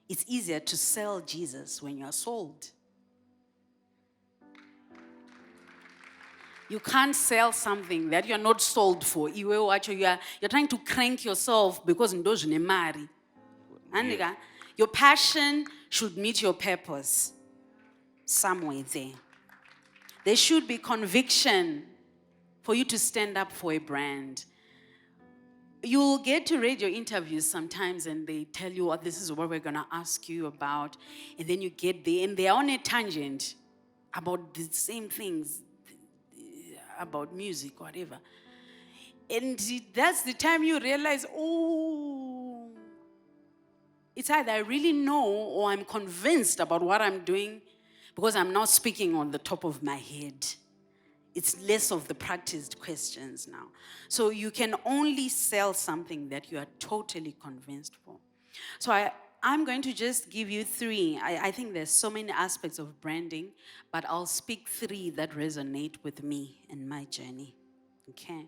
It's easier to sell Jesus when you're sold. You can't sell something that you're not sold for. You're trying to crank yourself because ndojinemari.
Yeah.
Your passion should meet your purpose somewhere there. There should be conviction for you to stand up for a brand. You'll get to radio interviews sometimes and they tell you, oh, this is what we're going to ask you about. And then you get there and they're on a tangent about the same things, about music, whatever. And that's the time you realize, oh, it's either I really know or I'm convinced about what I'm doing because I'm not speaking on the top of my head. It's less of the practiced questions now. So you can only sell something that you are totally convinced for. So I'm going to just give you three. I think there's so many aspects of branding, but I'll speak three that resonate with me and my journey. Okay?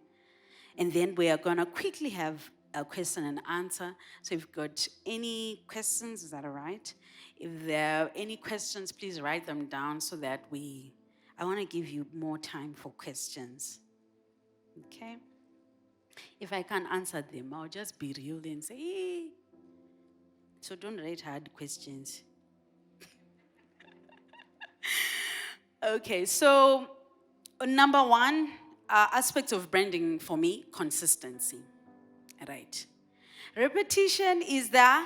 And then we are going to quickly have a question and answer. So if you've got any questions, is that all right? If there are any questions, please write them down so that I want to give you more time for questions. Okay? If I can't answer them, I'll just be real and say, hey. So don't write hard questions. Okay, so number one aspect of branding for me, consistency. Right. Repetition is the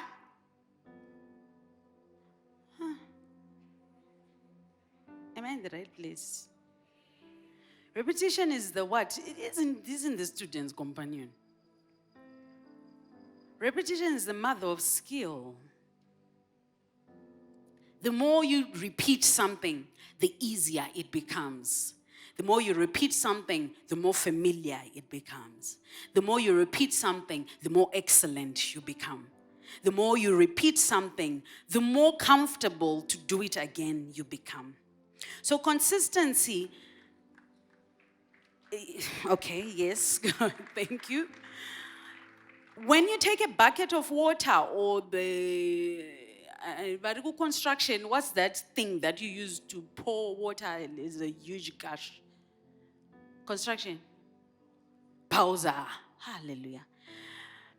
Am I in the right place? Repetition is the what? It isn't the student's companion. Repetition is the mother of skill. The more you repeat something, the easier it becomes. The more you repeat something, the more familiar it becomes. The more you repeat something, the more excellent you become. The more you repeat something, the more comfortable to do it again you become. So consistency, okay, yes, thank you. When you take a bucket of water or the vertical construction, what's that thing that you use to pour water? Is a huge gush. Construction. Bowser. Hallelujah.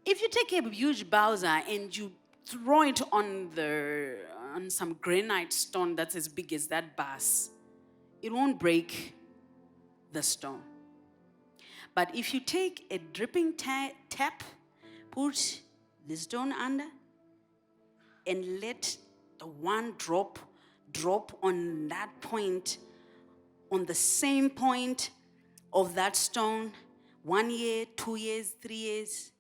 If you take a huge bowser and you throw it on some granite stone that's as big as that bus, it won't break the stone. But if you take a dripping tap, put the stone under, and let the one drop on that point, on the same point of that stone, 1 year, 2 years, 3 years,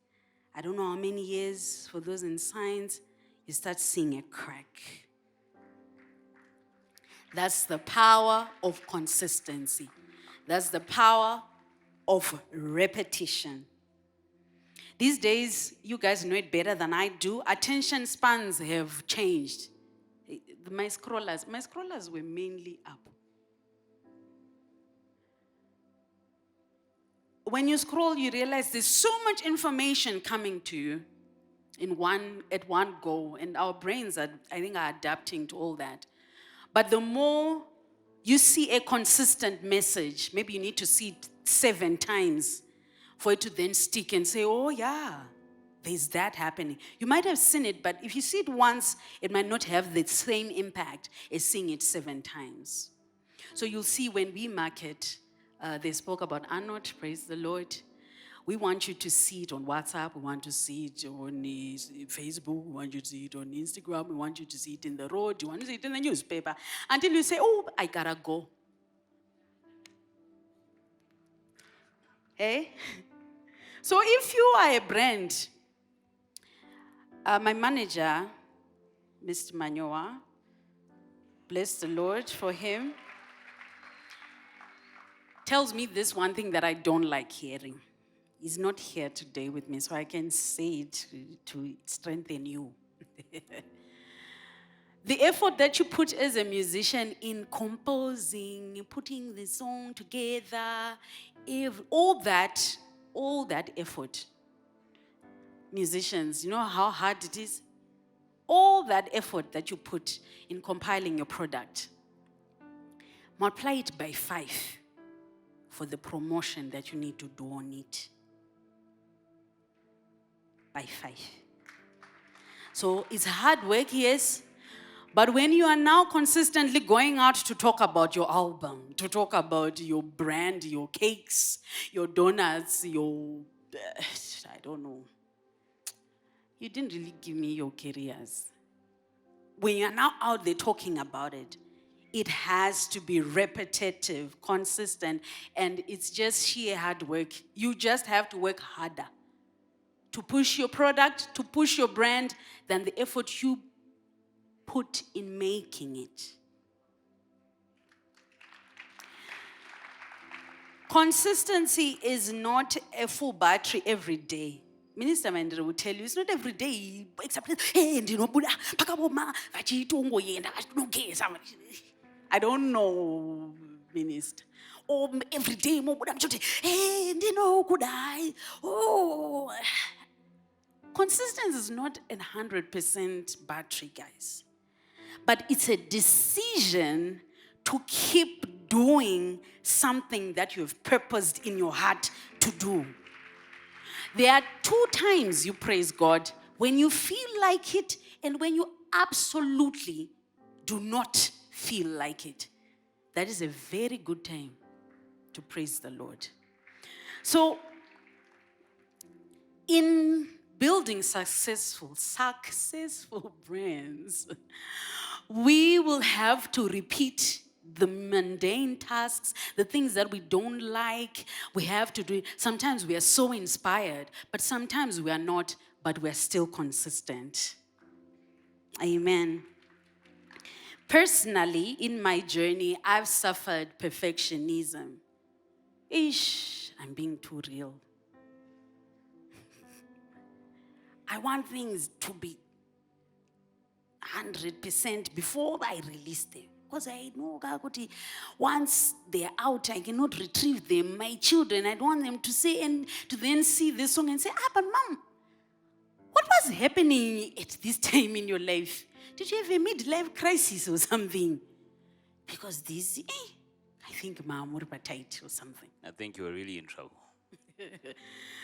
I don't know how many years, for those in science, you start seeing a crack. That's the power of consistency. That's the power of repetition. These days, you guys know it better than I do. Attention spans have changed. My scrollers were mainly up. When you scroll, you realize there's so much information coming to you at one go, and our brains are adapting to all that. But the more you see a consistent message, maybe you need to see it 7 times for it to then stick and say, oh yeah, there's that happening. You might have seen it, but if you see it once, it might not have the same impact as seeing it 7 times. So you'll see when we market, they spoke about Arnold, praise the Lord. We want you to see it on WhatsApp. We want to see it on Facebook. We want you to see it on Instagram. We want you to see it in the road. You want to see it in the newspaper. Until you say, oh, I gotta go. Hey? So if you are a brand, my manager, Mr. Manyowa, bless the Lord for him, tells me this one thing that I don't like hearing. He's not here today with me, so I can say it to strengthen you. The effort that you put as a musician in composing, putting the song together, all that effort. Musicians, you know how hard it is? All that effort that you put in compiling your product, multiply it by 5 for the promotion that you need to do on it. By 5. So it's hard work, yes. But when you are now consistently going out to talk about your album, to talk about your brand, your cakes, your donuts, I don't know. You didn't really give me your careers. When you're now out there talking about it, it has to be repetitive, consistent, and it's just sheer hard work. You just have to work harder to push your product, to push your brand, than the effort you put in making it. Consistency is not a full battery every day. Minister Mandela will tell you, it's not every day. I don't know, Minister. Or every day, oh. Consistency is not 100% battery, guys. But it's a decision to keep doing something that you have purposed in your heart to do. There are 2 times you praise God: when you feel like it and when you absolutely do not feel like it. That is a very good time to praise the Lord. So, in building successful brands, we will have to repeat the mundane tasks, the things that we don't like. We have to do it. Sometimes we are so inspired, but sometimes we are not, but we're still consistent. Amen. Personally, in my journey, I've suffered perfectionism. I'm being too real. I want things to be 100% before I release them. Because I know once they're out, I cannot retrieve them. My children, I want them to say and to then see this song and say, but Mom, what was happening at this time in your life? Did you have a midlife crisis or something? Because this, I think Mom would be tight or something.
I think you are really in trouble.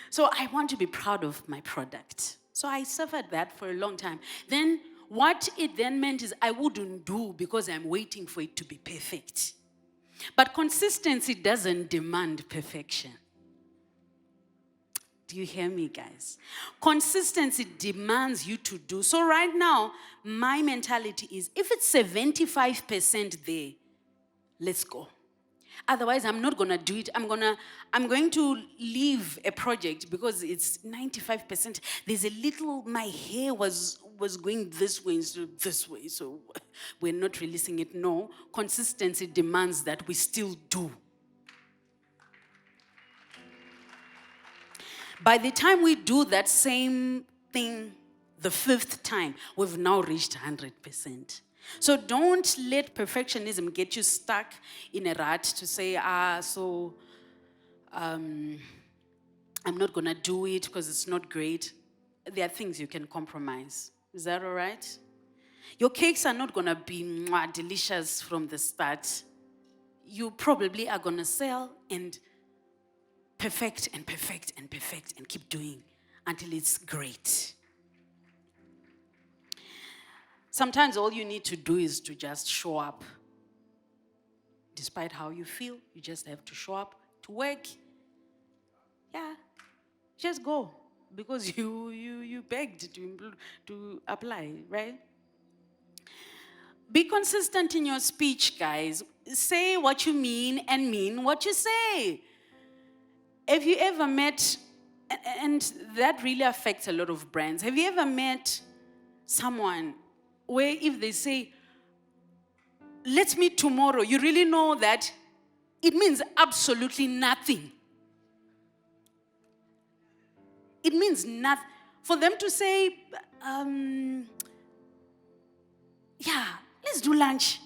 So I want to be proud of my product. So I suffered that for a long time. Then what it then meant is I wouldn't do because I'm waiting for it to be perfect. But consistency doesn't demand perfection. Do you hear me, guys? Consistency demands you to do. So right now, my mentality is if it's 75% there, let's go. Otherwise, I'm not going to do it. I'm going to leave a project because it's 95%. There's a little, my hair was going this way instead of this way, so we're not releasing it. No, consistency demands that we still do. By the time we do that same thing the 5th time, we've now reached 100%. So don't let perfectionism get you stuck in a rut to say, I'm not going to do it because it's not great. There are things you can compromise. Is that all right? Your cakes are not going to be delicious from the start. you probably are going to sell and perfect and perfect and perfect and keep doing until it's great. Sometimes all you need to do is to just show up. Despite how you feel, you just have to show up to work. Yeah, just go because you begged to apply, right? Be consistent in your speech, guys. Say what you mean and mean what you say. Have you ever met, and that really affects a lot of brands, have you ever met someone where if they say, let's meet tomorrow, you really know that it means absolutely nothing. It means nothing. For them to say, yeah, let's do lunch.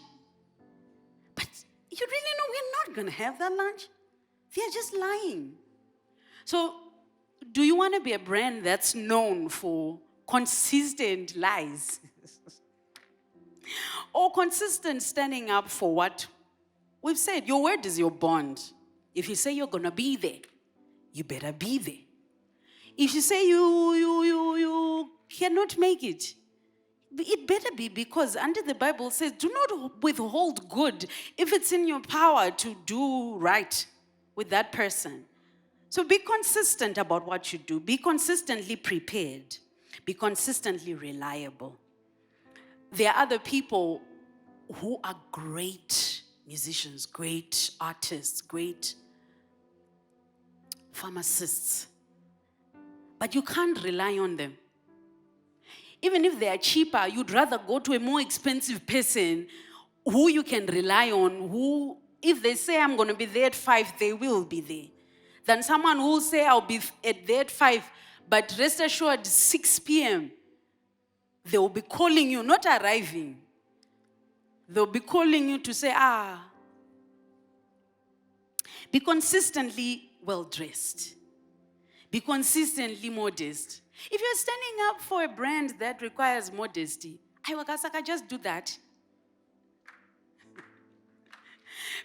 But you really know we're not going to have that lunch. They're just lying. So, do you want to be a brand that's known for consistent lies? Or consistent standing up for what we've said? Your word is your bond. If you say you're going to be there, you better be there. If you say you cannot make it, it better be, because under the Bible says, do not withhold good if it's in your power to do right with that person. So be consistent about what you do. Be consistently prepared. Be consistently reliable. There are other people who are great musicians, great artists, great pharmacists. But you can't rely on them. Even if they are cheaper, you'd rather go to a more expensive person who you can rely on, who, if they say, I'm going to be there at 5, they will be there. Than someone who will say, I'll be there at 5, but rest assured, 6 p.m., they will be calling you, not arriving. They'll be calling you to say, be consistently well-dressed. Be consistently modest. If you're standing up for a brand that requires modesty, I just do that.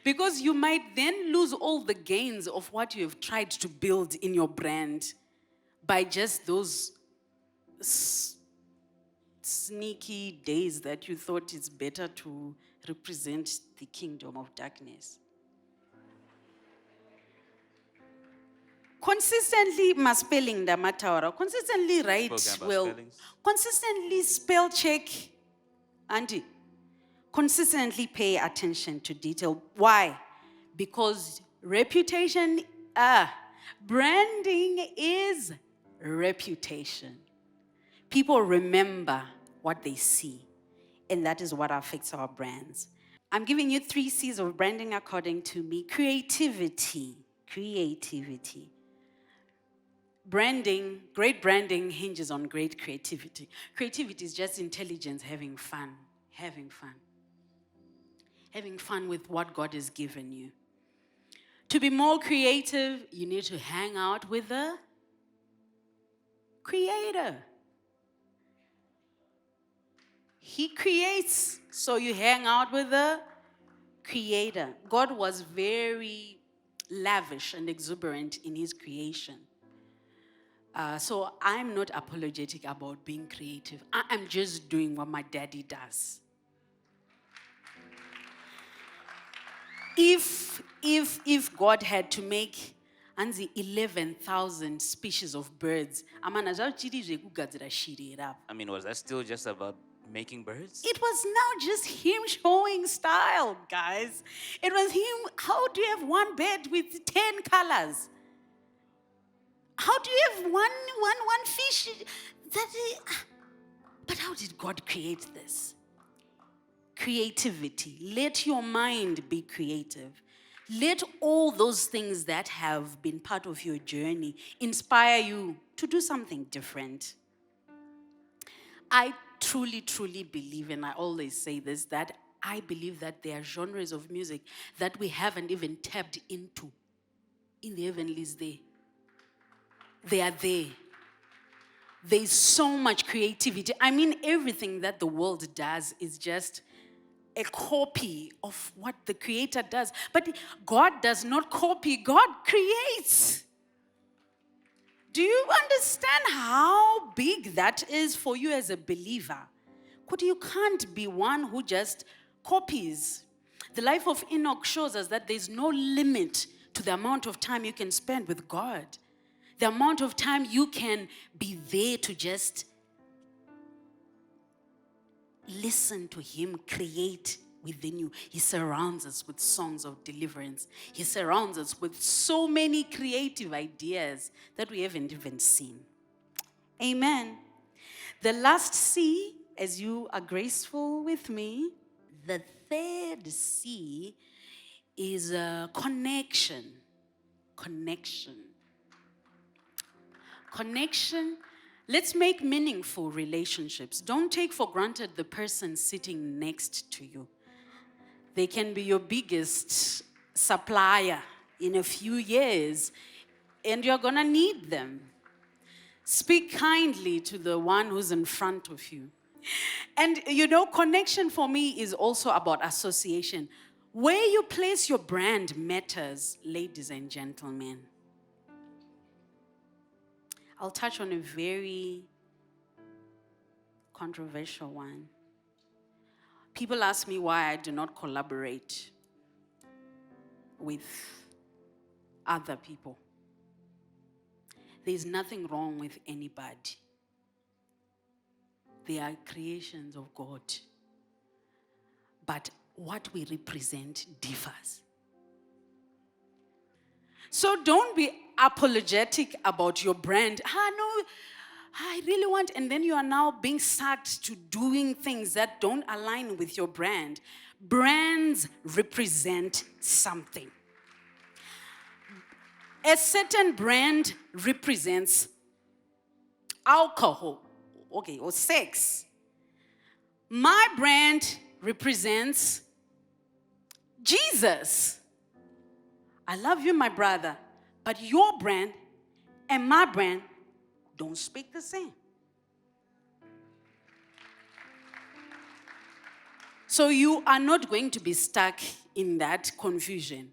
Because you might then lose all the gains of what you have tried to build in your brand by just those sneaky days that you thought it's better to represent the kingdom of darkness. Consistently spelling the matter. Consistently write well.
Spellings.
Consistently spell check. Auntie. Consistently pay attention to detail. Why? Because reputation, branding is reputation. People remember what they see, and that is what affects our brands. I'm giving you 3 C's of branding according to me. Creativity. Creativity. Branding, great branding hinges on great creativity. Creativity is just intelligence, having fun. Having fun. Having fun with what God has given you. To be more creative, you need to hang out with the Creator. He creates, so you hang out with the Creator. God was very lavish and exuberant in His creation. So I'm not apologetic about being creative. I'm just doing what my daddy does. If God had to make 11,000 species of birds,
I mean, was that still just about making birds?
it was now just Him showing style, guys. It was Him. How do you have one bird with 10 colors? How do you have one fish? But how did God create this? Creativity. Let your mind be creative. Let all those things that have been part of your journey inspire you to do something different. I truly, truly believe, and I always say this, that I believe that there are genres of music that we haven't even tapped into in the heavenlies there. They are there. There's so much creativity. I mean, everything that the world does is just a copy of what the Creator does. But God does not copy, God creates. Do you understand how big that is for you as a believer? Because you can't be one who just copies. The life of Enoch shows us that there's no limit to the amount of time you can spend with God. The amount of time you can be there to just listen to Him create within you. He surrounds us with songs of deliverance. He surrounds us with so many creative ideas that we haven't even seen. Amen. The last C, as you are graceful with me, the third C is connection. Connection. Connection. Let's make meaningful relationships. Don't take for granted the person sitting next to you. They can be your biggest supplier in a few years, and you're going to need them. Speak kindly to the one who's in front of you. And connection for me is also about association. Where you place your brand matters, ladies and gentlemen. I'll touch on a very controversial one. People ask me why I do not collaborate with other people. There's nothing wrong with anybody. They are creations of God. But what we represent differs. So don't be apologetic about your brand. No, I really want, and then you are now being sucked to doing things that don't align with your brand. Brands represent something. A certain brand represents alcohol, or sex. My brand represents Jesus. I love you, my brother, but your brand and my brand don't speak the same. So you are not going to be stuck in that confusion.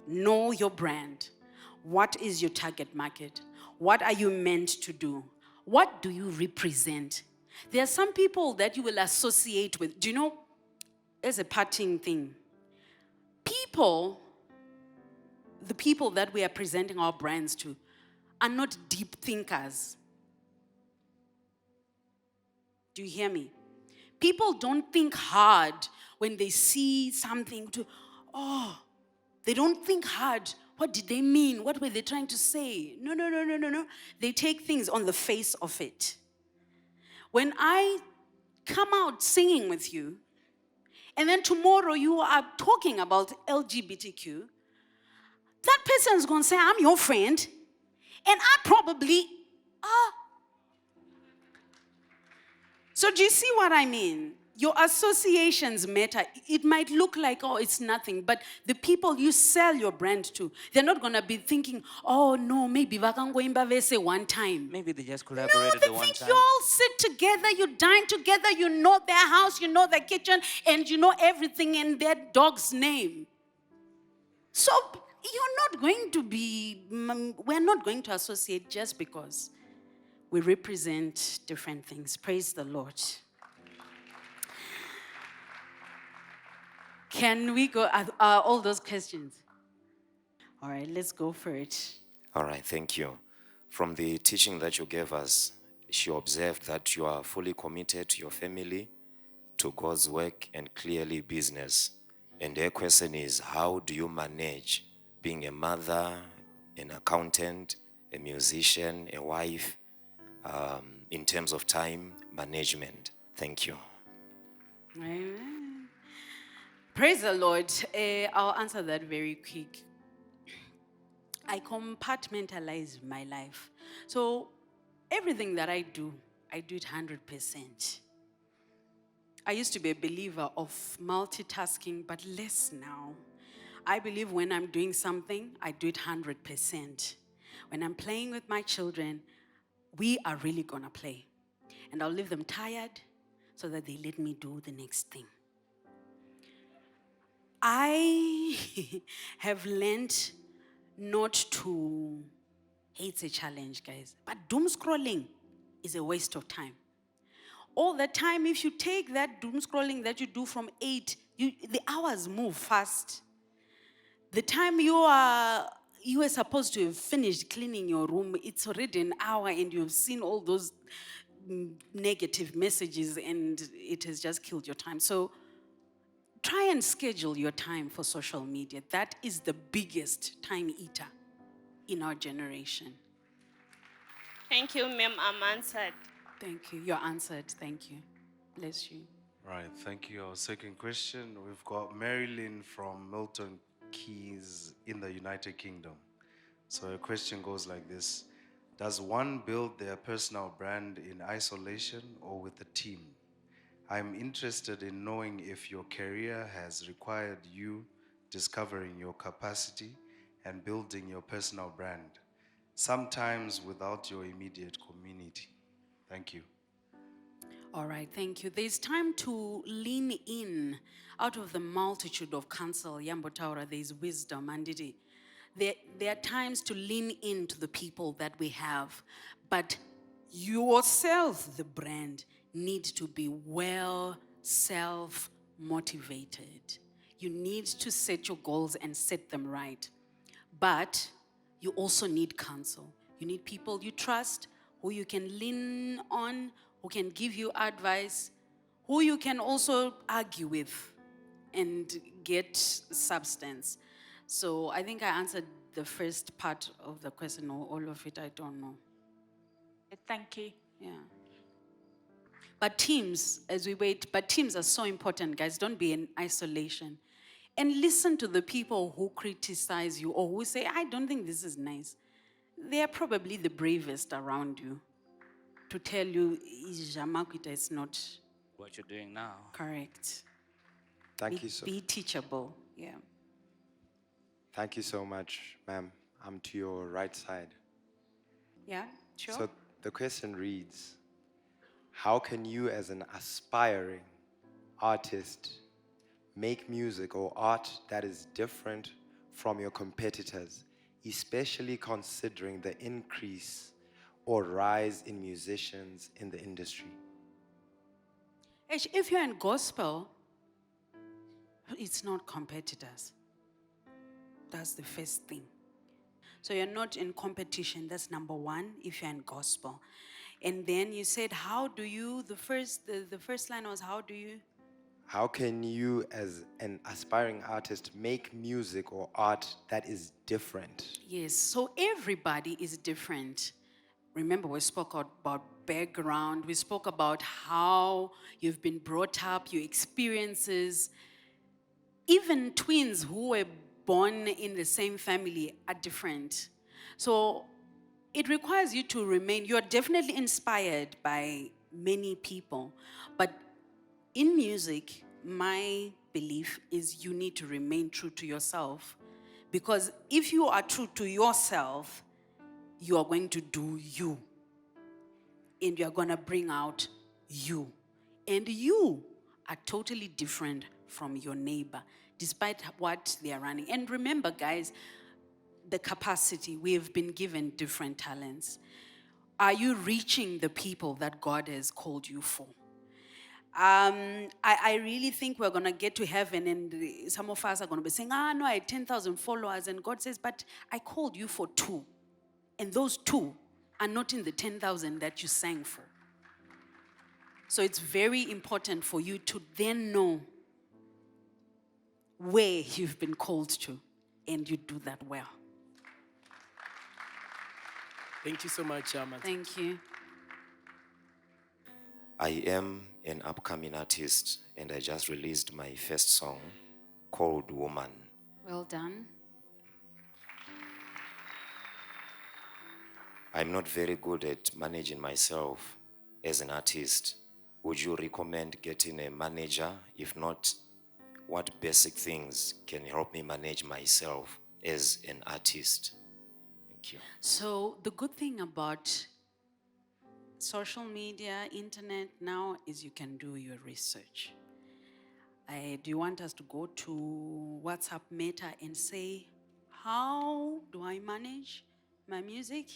Know your brand. What is your target market? What are you meant to do? What do you represent? There are some people that you will associate with. Do you know, there's a parting thing. The people that we are presenting our brands to are not deep thinkers. Do you hear me? People don't think hard when they see something they don't think hard. What did they mean? What were they trying to say? No. They take things on the face of it. When I come out singing with you, and then tomorrow you are talking about LGBTQ, that person is going to say, I'm your friend, and I probably are. So do you see what I mean? Your associations matter. It might look like, it's nothing, but the people you sell your brand to, they're not going to be thinking, no, maybe vakangoimba vese one time.
Maybe they just
No,
collaborated
they
the one
think
time.
you all sit together, you dine together, you know their house, you know their kitchen, and you know everything in their dog's name. So we're not going to associate just because we represent different things. Praise the Lord. Can we go, all those questions? All right, let's go for it.
All right, thank you. From the teaching that you gave us, she observed that you are fully committed to your family, to God's work, and clearly business. And her question is, how do you manage being a mother, an accountant, a musician, a wife, in terms of time management? Thank you.
Amen. Praise the Lord. I'll answer that very quick. I compartmentalize my life. So everything that I do it 100%. I used to be a believer of multitasking, but less now. I believe when I'm doing something, I do it 100%. When I'm playing with my children, we are really gonna play. And I'll leave them tired so that they let me do the next thing. I have learned not to, it's a challenge, guys, but doom scrolling is a waste of time. All the time, if you take that doom scrolling that you do from 8, the hours move fast. The time you are supposed to have finished cleaning your room, it's already an hour and you have seen all those negative messages and it has just killed your time. So try and schedule your time for social media. That is the biggest time eater in our generation.
Thank you, ma'am. I'm answered.
Thank you. You're answered. Thank you. Bless you.
Right, thank you. Our second question, we've got Marilyn from Milton Keynes in the United Kingdom. So her question goes like this: does one build their personal brand in isolation or with a team? I'm interested in knowing if your career has required you discovering your capacity and building your personal brand, sometimes without your immediate community. Thank you.
All right, thank you. There's time to lean in. Out of the multitude of counsel, Yambo Taura, there's wisdom. And there are times to lean into the people that we have. But yourself, the brand, need to be well self-motivated. You need to set your goals and set them right. But you also need counsel. You need people you trust, who you can lean on, who can give you advice, who you can also argue with and get substance. So I think I answered the first part of the question, or all of it, I don't know.
Thank you.
Yeah. But teams, as we wait, but teams are so important, guys. Don't be in isolation. And listen to the people who criticize you or who say, I don't think this is nice. They are probably the bravest around you to tell you, Jamakwita is not
What you're doing now.
correct.
Thank you so
Be teachable, yeah.
Thank you so much, ma'am. I'm to your right side.
Yeah, sure.
So the question reads, how can you as an aspiring artist make music or art that is different from your competitors, especially considering the increase or rise in musicians in the industry?
If you're in gospel, it's not competitors. That's the first thing. So you're not in competition. That's number one, if you're in gospel. And then you said, how do you, the first line was, how do you?
How can you as an aspiring artist make music or art that is different?
Yes, so everybody is different. Remember, we spoke about background. We spoke about how you've been brought up, your experiences. Even twins who were born in the same family are different. So it requires you to remain, you're definitely inspired by many people. But in music, my belief is you need to remain true to yourself. Because if you are true to yourself, you are going to do you. And you are going to bring out you. And you are totally different from your neighbor, despite what they are running. And remember, guys, the capacity, we have been given different talents. Are you reaching the people that God has called you for? I really think we're going to get to heaven and some of us are going to be saying, no, I had 10,000 followers. And God says, but I called you for 2. And those 2 are not in the 10,000 that you sang for. So it's very important for you to then know where you've been called to, and you do that well.
Thank you so much, Auntie.
Thank you.
I am an upcoming artist and I just released my first song called Woman.
Well done.
I'm not very good at managing myself as an artist. Would you recommend getting a manager? If not, what basic things can help me manage myself as an artist? Thank you.
So the good thing about social media, internet now is you can do your research. Do you want us to go to WhatsApp Meta and say, how do I manage my music?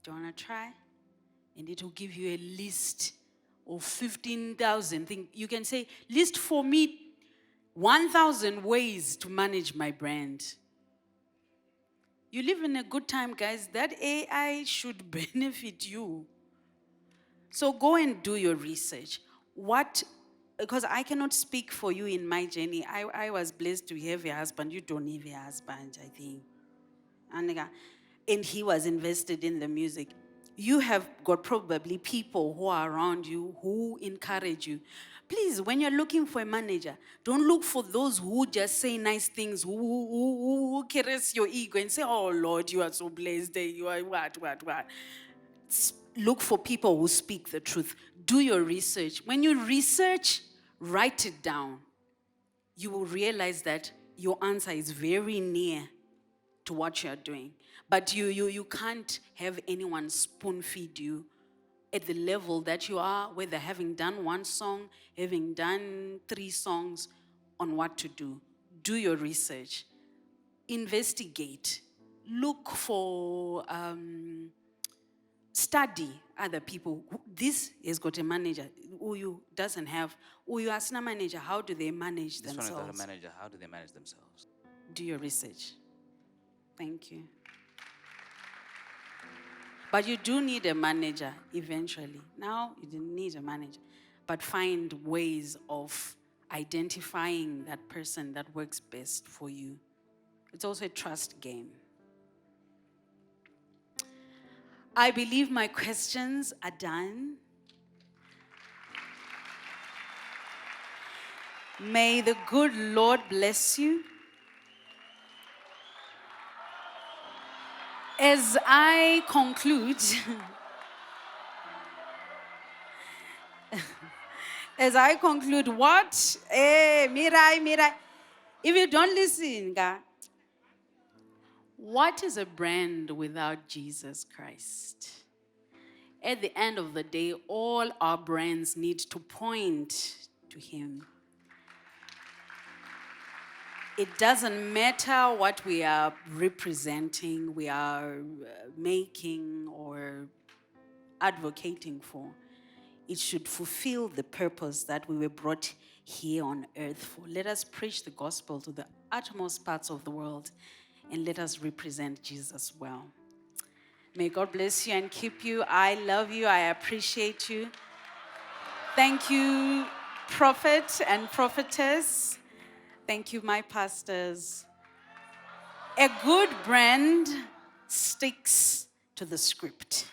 Do you want to try? And it will give you a list of 15,000 things. You can say, list for me 1,000 ways to manage my brand. You live in a good time, guys. That AI should benefit you. So go and do your research. Because I cannot speak for you in my journey. I was blessed to have a husband. You don't have a husband, I think. And he was invested in the music. You have got probably people who are around you who encourage you. Please, when you're looking for a manager, don't look for those who just say nice things, who caress your ego and say, oh Lord, you are so blessed, you are what. Look for people who speak the truth. Do your research. When you research, write it down. You will realize that your answer is very near to what you're doing. But you can't have anyone spoon feed you at the level that you are, whether having done one song, having done 3 songs, on what to do. Do your research. Investigate. Look for, study other people. This has got a manager. Uyu doesn't have. Uyu asina manager. How do they manage
This one has got a
themselves?
manager. How do they manage themselves?
Do your research. Thank you. But you do need a manager eventually. Now you didn't need a manager. But find ways of identifying that person that works best for you. It's also a trust game. I believe my questions are done. May the good Lord bless you. As I conclude, what? Mirai. If you don't listen, what is a brand without Jesus Christ? At the end of the day, all our brands need to point to Him. It doesn't matter what we are representing, we are making or advocating for. It should fulfill the purpose that we were brought here on earth for. Let us preach the gospel to the uttermost parts of the world and let us represent Jesus well. May God bless you and keep you. I love you. I appreciate you. Thank you, prophet and prophetess. Thank you, my pastors. A good brand sticks to the script.